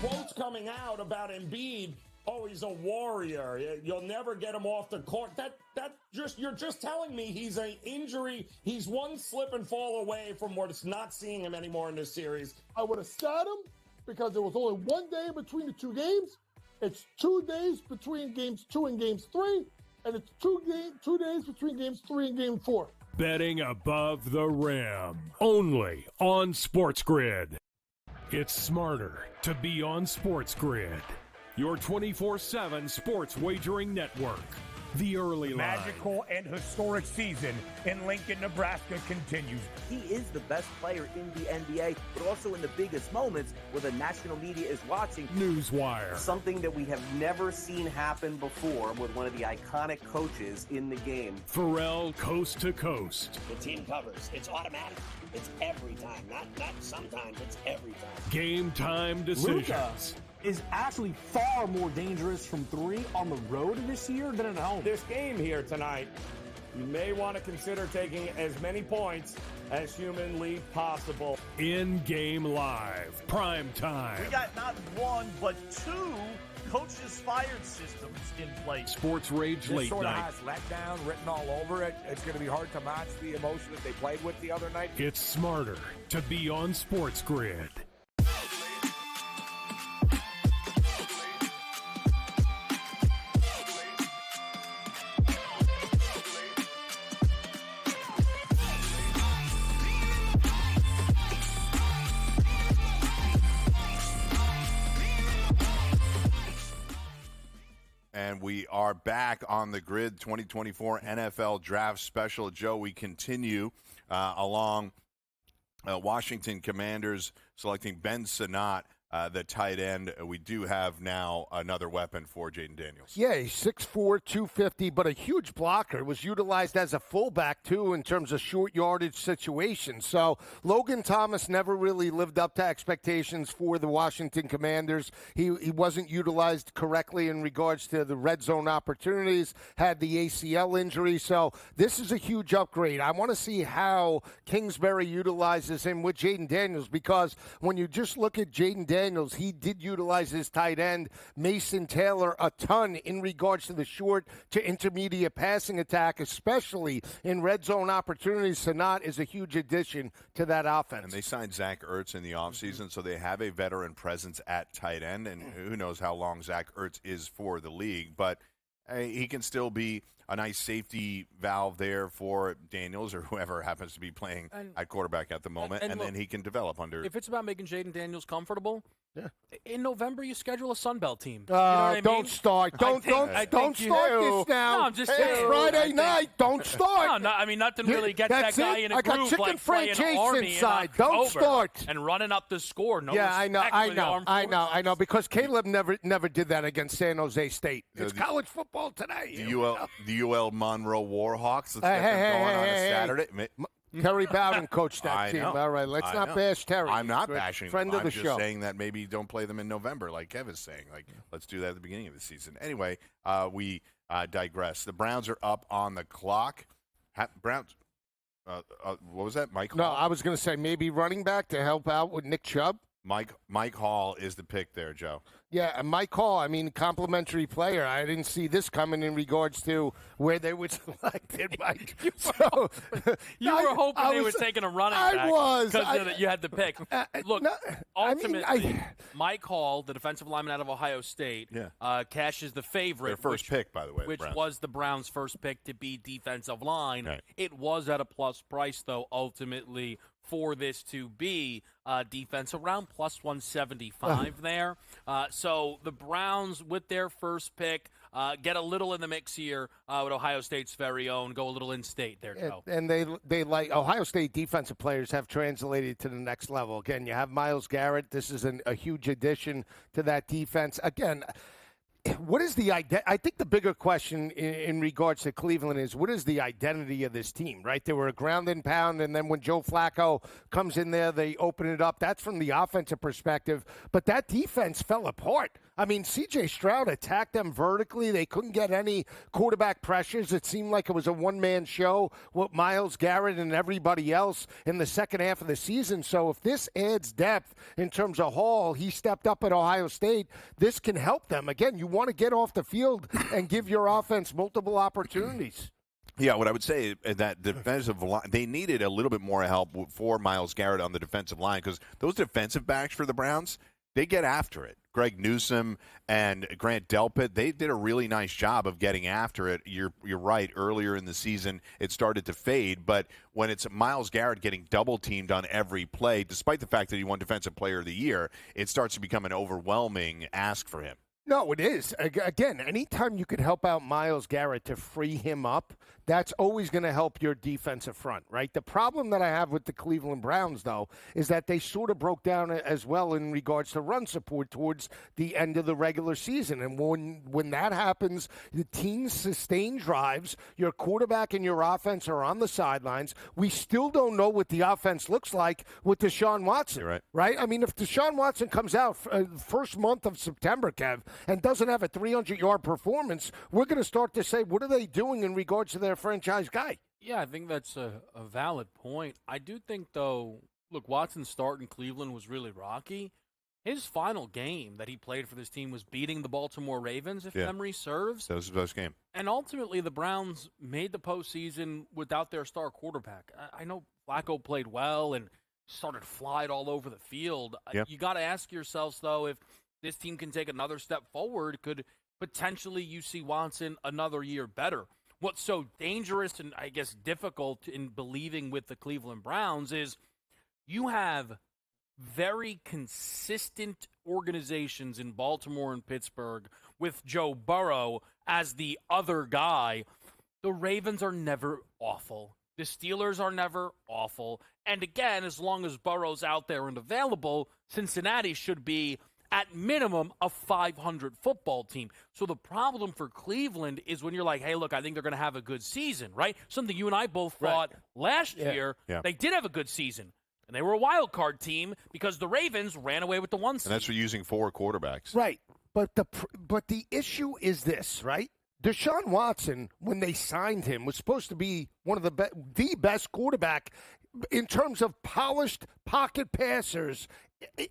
Quotes coming out about Embiid oh, he's a warrior. You'll never get him off the court. You're just telling me he's an injury. He's one slip and fall away from not seeing him anymore in this series. I would have sat him because there was only 1 day between the two games. It's 2 days between games 2 and games 3, and it's 2 days between games 3 and game 4. Betting above the rim. Only on SportsGrid. It's smarter to be on SportsGrid. Your 24/7 sports wagering network. The early line. Magical and historic season in Lincoln, Nebraska continues. He is the best player in the NBA, but also in the biggest moments where the national media is watching. Newswire. Something that we have never seen happen before with one of the iconic coaches in the game. Pharrell, coast to coast. The team covers. It's automatic. It's every time. Not sometimes. It's every time. Game time decisions. Luka is actually far more dangerous from 3 on the road this year than at home. This game here tonight, you may want to consider taking as many points as humanly possible. In-game live. Prime time. We got not 1, but 2 coaches fired systems in place. Sports Rage This late sort night. of has letdown written all over it. It's going to be hard to match the emotion that they played with the other night. It's smarter to be on SportsGrid. And we are back on the Grid 2024 NFL Draft Special. Joe, we continue along Washington Commanders selecting Ben Sinnott, the tight end. We do have now another weapon for Jaden Daniels. Yeah, he's 6'4", 250, but a huge blocker. Was utilized as a fullback, too, in terms of short yardage situations. So Logan Thomas never really lived up to expectations for the Washington Commanders. He wasn't utilized correctly in regards to the red zone opportunities, had the ACL injury. So this is a huge upgrade. I want to see how Kingsbury utilizes him with Jaden Daniels, because when you just look at Jaden Daniels, he did utilize his tight end, Mason Taylor, a ton in regards to the short to intermediate passing attack, especially in red zone opportunities. Sinnott is a huge addition to that offense. And they signed Zach Ertz in the offseason, so they have a veteran presence at tight end, and who knows how long Zach Ertz is for the league, but he can still be a nice safety valve there for Daniels or whoever happens to be playing at quarterback at the moment, and look, then he can develop under. If it's about making Jaden Daniels comfortable, yeah. In November you schedule a Sun Belt team. You know what I mean? Don't start. Don't start this now. No, I'm just saying. It's Friday night. Don't start. No, I mean, nothing really gets that guy in a groove like playing Army inside. in October Don't start. and running up the score. No yeah, I know. Because Caleb never did that against San Jose State. It's college football today. The UL Monroe Warhawks. Let's get them going on a Saturday. Terry Bowden coached that team. Know. All right, let's not bash Terry. I'm not bashing friend them. of the I'm show. just saying that maybe don't play them in November, like Kevin's saying. Like, let's do that at the beginning of the season. Anyway, we digress. The Browns are up on the clock. Browns. What was that, Mike Hall? No, I was going to say maybe running back to help out with Nick Chubb. Mike Hall is the pick there, Joe. Yeah, and Mike Hall, I mean, complimentary player. I didn't see this coming in regards to where they would select it, Mike. You were hoping they were taking a running back. I was. Because you had the pick. Look, ultimately, Mike Hall, the defensive lineman out of Ohio State, cashes the favorite. Their first pick, by the way. Which was the Browns' first pick to be defensive line. Right. It was at a plus price, though, ultimately, for this to be defense around plus 175 there. So the Browns, with their first pick, get a little in the mix here with Ohio State's very own, go a little in-state there, Joe. And they like Ohio State defensive players have translated to the next level. Again, you have Myles Garrett. This is a huge addition to that defense. Again, what is the I think the bigger question in regards to Cleveland is what is the identity of this team, right? They were a ground and pound, and then when Joe Flacco comes in there, they open it up. That's from the offensive perspective. But that defense fell apart. I mean, C.J. Stroud attacked them vertically. They couldn't get any quarterback pressures. It seemed like it was a one-man show with Myles Garrett and everybody else in the second half of the season. So if this adds depth in terms of Hall, he stepped up at Ohio State, this can help them. Again, you want to get off the field and give your offense multiple opportunities. Yeah, what I would say is that defensive line, they needed a little bit more help for Myles Garrett on the defensive line because those defensive backs for the Browns, they get after it. Greg Newsome and Grant Delpit, they did a really nice job of getting after it. You're right. Earlier in the season, it started to fade. But when it's Myles Garrett getting double-teamed on every play, despite the fact that he won Defensive Player of the Year, it starts to become an overwhelming ask for him. No, it is. Again, anytime you could help out Myles Garrett to free him up, that's always going to help your defensive front, right? The problem that I have with the Cleveland Browns, though, is that they sort of broke down as well in regards to run support towards the end of the regular season. And when that happens, the teams sustain drives, your quarterback and your offense are on the sidelines. We still don't know what the offense looks like with Deshaun Watson, right? I mean, if Deshaun Watson comes out first month of September, Kev, and doesn't have a 300-yard performance, we're going to start to say, what are they doing in regards to their franchise guy? Yeah, I think that's a valid point. I do think, though, look, Watson's start in Cleveland was really rocky. His final game that he played for this team was beating the Baltimore Ravens, if memory serves. That was his best game. And ultimately, the Browns made the postseason without their star quarterback. I know Flacco played well and started flying all over the field. Yep. You got to ask yourselves, though, if this team can take another step forward, could potentially you see Watson another year better. What's so dangerous and I guess difficult in believing with the Cleveland Browns is you have very consistent organizations in Baltimore and Pittsburgh with Joe Burrow as the other guy. The Ravens are never awful. The Steelers are never awful. And again, as long as Burrow's out there and available, Cincinnati should be at minimum a 500 football team. So the problem for Cleveland is when you're like, hey, look, I think they're going to have a good season, right? Something you and I both thought last year. Yeah. They did have a good season. And they were a wild card team because the Ravens ran away with the 1 seed. And that's for using 4 quarterbacks. Right. But the issue is this, right? Deshaun Watson, when they signed him, was supposed to be one of the best quarterback in terms of polished pocket passers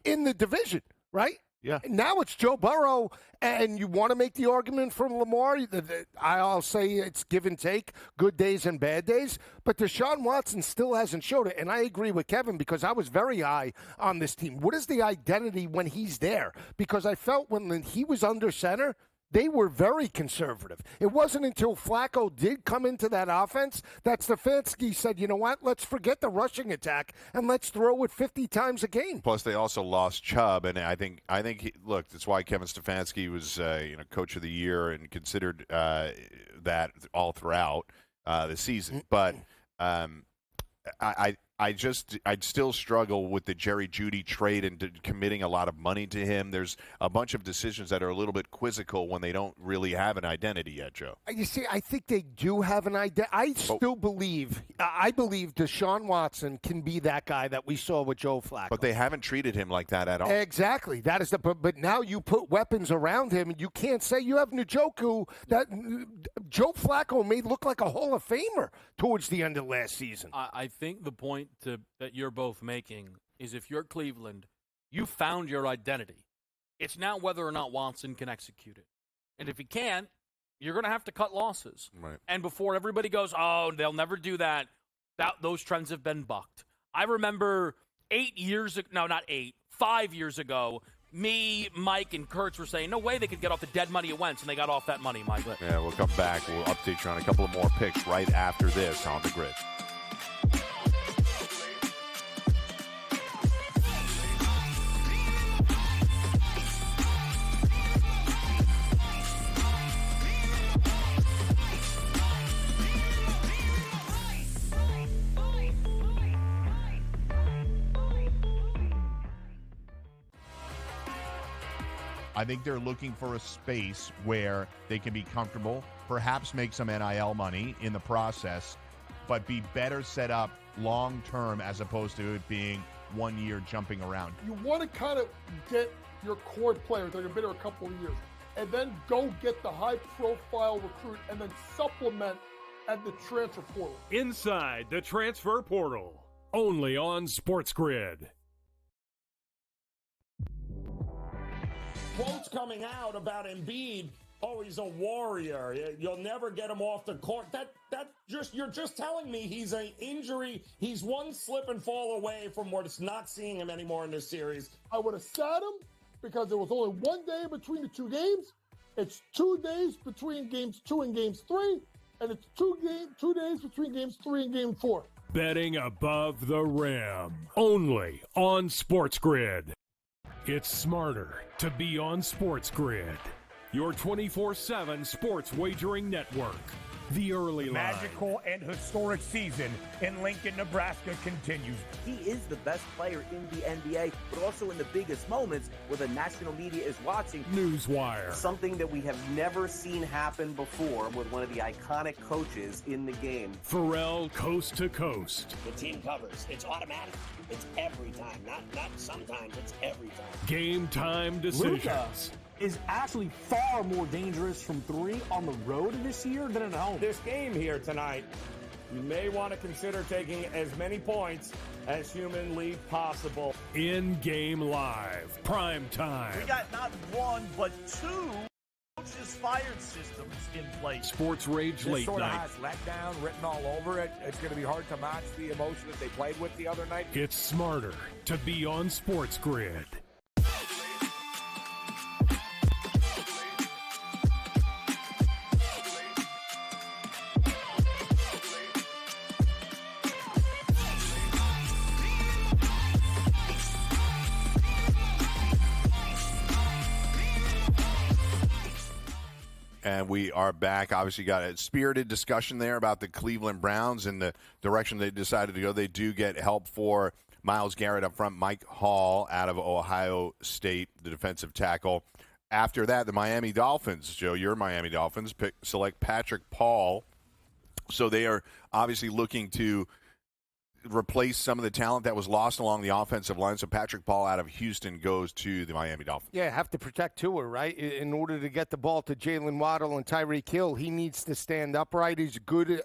in the division, right? Yeah. Now it's Joe Burrow, and you want to make the argument from Lamar. I'll say it's give and take, good days and bad days. But Deshaun Watson still hasn't showed it. And I agree with Kevin because I was very high on this team. What is the identity when he's there? Because I felt when he was under center, they were very conservative. It wasn't until Flacco did come into that offense that Stefanski said, you know what, let's forget the rushing attack and let's throw it 50 times a game. Plus, they also lost Chubb, and I think look, that's why Kevin Stefanski was coach of the year and considered that all throughout the season. But I'd still struggle with the Jerry Jeudy trade and committing a lot of money to him. There's a bunch of decisions that are a little bit quizzical when they don't really have an identity yet, Joe. You see, I think they do have an identity. I believe Deshaun Watson can be that guy that we saw with Joe Flacco. But they haven't treated him like that at all. Exactly. That is but now you put weapons around him, and you can't say you have Njoku that Joe Flacco made look like a Hall of Famer towards the end of last season. I think the point that you're both making is if you're Cleveland, you found your identity. It's now whether or not Watson can execute it. And if he can't, you're going to have to cut losses. Right. And before everybody goes, oh, they'll never do that, those trends have been bucked. I remember 5 years ago, me, Mike, and Kurtz were saying, no way they could get off the dead money at Wentz, and they got off that money, Mike. Yeah, we'll come back. We'll update you on a couple of more picks right after this on the Grid. I think they're looking for a space where they can be comfortable, perhaps make some NIL money in the process, but be better set up long-term as opposed to it being 1 year jumping around. You want to kind of get your core players that have been there a couple of years and then go get the high-profile recruit and then supplement at the transfer portal. Inside the transfer portal, only on SportsGrid. quotes coming out about Embiid. Oh, he's a warrior. You'll never get him off the court. You're just telling me he's an injury. He's one slip and fall away from not seeing him anymore in this series. I would have sat him because there was only one day between the two games. It's 2 days between games 2 and games 3, and it's 2 days between games 3 and game 4. Betting above the rim. Only on SportsGrid. It's smarter to be on SportsGrid. Your 24/7 sports wagering network. The early line. Magical and historic season in Lincoln, Nebraska continues. He is the best player in the NBA, but also in the biggest moments where the national media is watching. Newswire. Something that we have never seen happen before with one of the iconic coaches in the game. Pharrell, coast to coast. The team covers. It's automatic. It's every time. Not sometimes. It's every time. Game time decisions. Luka is actually far more dangerous from 3 on the road this year than at home. This game here tonight, you may want to consider taking as many points as humanly possible. In-game live. Prime time. We got not 1, but 2 coaches fired systems in place. Sports Rage This Late sort of Night. has letdown written all over it. It's going to be hard to match the emotion that they played with the other night. It's smarter to be on SportsGrid. And we are back. Obviously, got a spirited discussion there about the Cleveland Browns and the direction they decided to go. They do get help for Myles Garrett up front, Mike Hall out of Ohio State, the defensive tackle. After that, the Miami Dolphins, Joe, your Miami Dolphins, select Patrick Paul. So they are obviously looking to replace some of the talent that was lost along the offensive line. So Patrick Paul out of Houston goes to the Miami Dolphins. Yeah, have to protect Tua, right? In order to get the ball to Jalen Waddle and Tyreek Hill, he needs to stand upright. He's good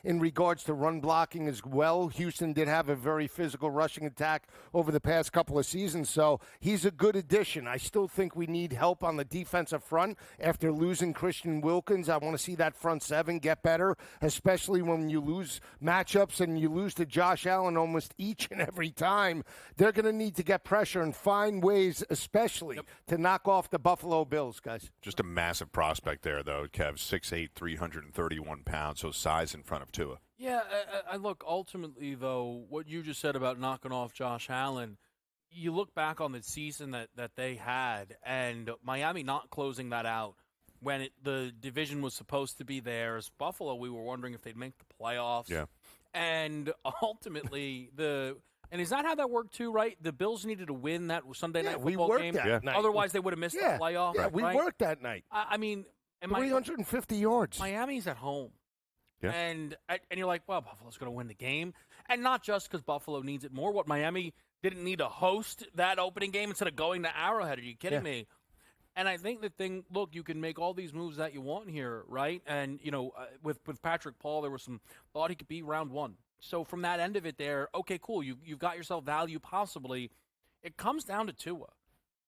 in regards to run blocking as well. Houston did have a very physical rushing attack over the past couple of seasons, so he's a good addition. I still think we need help on the defensive front after losing Christian Wilkins. I want to see that front seven get better, especially when you lose matchups and you lose to Josh Allen almost each and every time. They're going to need to get pressure and find ways, especially to knock off the Buffalo Bills, guys. Just a massive prospect there, though, Kev. 6'8", 331 pounds, so size in front of Tua. Yeah, I look, ultimately, though, what you just said about knocking off Josh Allen, you look back on the season that they had, and Miami not closing that out when the division was supposed to be theirs. Buffalo, we were wondering if they'd make the playoffs. Yeah. And ultimately, and is that how that worked too, right? The Bills needed to win that Sunday night football game. That night. Otherwise, they would have missed the playoff. Yeah, we right? worked that night. I mean, 350 yards. Miami's at home. Yeah. And you're like, well, Buffalo's going to win the game. And not just because Buffalo needs it more. What, Miami didn't need to host that opening game instead of going to Arrowhead? Are you kidding me? And I think the thing, look, you can make all these moves that you want here, right? And, with Patrick Paul, there was some thought he could be round 1. So from that end of it there, okay, cool, you've got yourself value possibly. It comes down to Tua.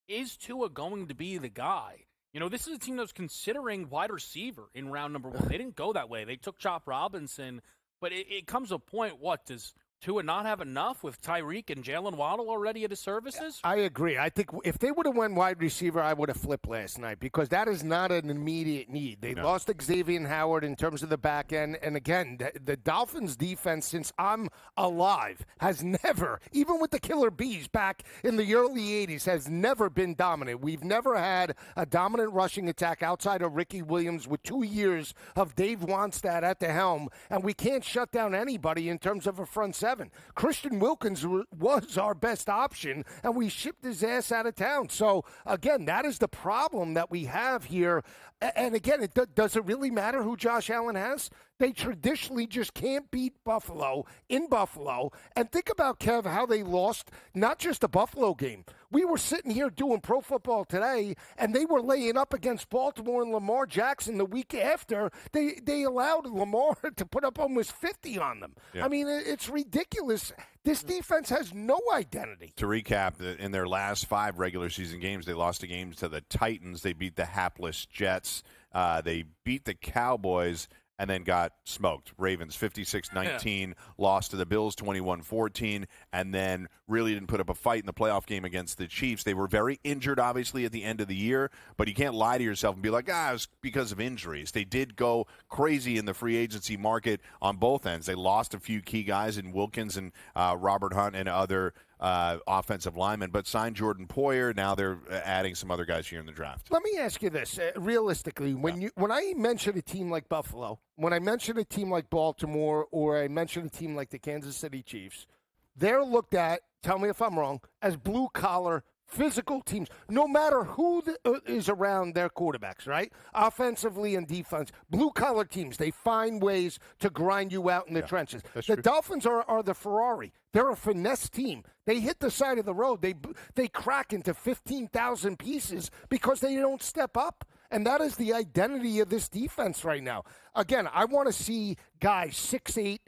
Is Tua going to be the guy? This is a team that was considering wide receiver in round number 1. They didn't go that way. They took Chop Robinson. But it comes to a point, does Tua not have enough with Tyreek and Jalen Waddle already at his services? I agree. I think if they would have went wide receiver, I would have flipped last night because that is not an immediate need. They lost Xavier Howard in terms of the back end. And again, the Dolphins defense, since I'm alive, has never, even with the Killer Bees back in the early 80s, has never been dominant. We've never had a dominant rushing attack outside of Ricky Williams with 2 years of Dave Wannstedt at the helm. And we can't shut down anybody in terms of a front seven. Christian Wilkins was our best option, and we shipped his ass out of town. So, again, that is the problem that we have here. And, again, does it really matter who Josh Allen has? They traditionally just can't beat Buffalo in Buffalo. And think about, Kev, how they lost not just the Buffalo game. We were sitting here doing Pro Football Today, and they were laying up against Baltimore and Lamar Jackson the week after. They allowed Lamar to put up almost 50 on them. Yeah. I mean, it's ridiculous. This defense has no identity. To recap, in their last 5 regular season games, they lost a game to the Titans. They beat the hapless Jets. They beat the Cowboys and then got smoked. Ravens 56-19, lost to the Bills 21-14, and then really didn't put up a fight in the playoff game against the Chiefs. They were very injured, obviously, at the end of the year, but you can't lie to yourself and be like, it was because of injuries. They did go crazy in the free agency market on both ends. They lost a few key guys in Wilkins and Robert Hunt and other offensive linemen, but signed Jordan Poyer. Now they're adding some other guys here in the draft. Let me ask you this, realistically, when I mention a team like Buffalo, when I mention a team like Baltimore, or I mention a team like the Kansas City Chiefs, they're looked at, tell me if I'm wrong, as blue-collar, physical teams, no matter who is around their quarterbacks, right? Offensively and defense, blue-collar teams, they find ways to grind you out in the trenches. The Dolphins are the Ferrari. They're a finesse team. They hit the side of the road. They crack into 15,000 pieces because they don't step up. And that is the identity of this defense right now. Again, I want to see guys 6'8",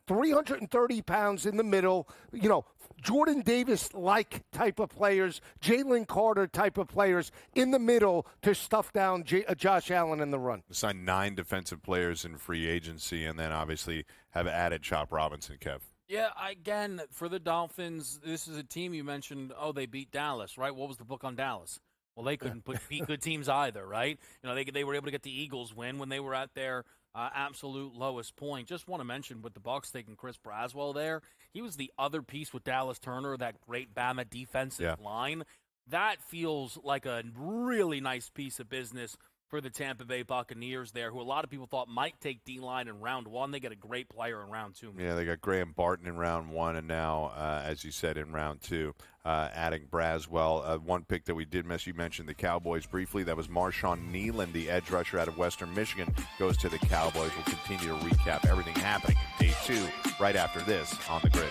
330 pounds in the middle, Jordan Davis-like type of players, Jalen Carter type of players in the middle to stuff down Josh Allen in the run. Signed 9 defensive players in free agency, and then obviously have added Chop Robinson, Kev. Yeah, again, for the Dolphins, this is a team you mentioned, they beat Dallas, right? What was the book on Dallas? Well, they couldn't beat good teams either, right? They were able to get the Eagles win when they were at their absolute lowest point. Just want to mention with the Bucs taking Chris Braswell there, he was the other piece with Dallas Turner, that great Bama defensive line. That feels like a really nice piece of business for the Tampa Bay Buccaneers there, who a lot of people thought might take D-line in round 1. They get a great player in round 2. Yeah, they got Graham Barton in round 1, and now, as you said, in round 2, adding Braswell. One pick that we did miss, you mentioned the Cowboys briefly. That was Marshawn Nealon, the edge rusher out of Western Michigan, goes to the Cowboys. We'll continue to recap everything happening in day 2 right after this on the Grid.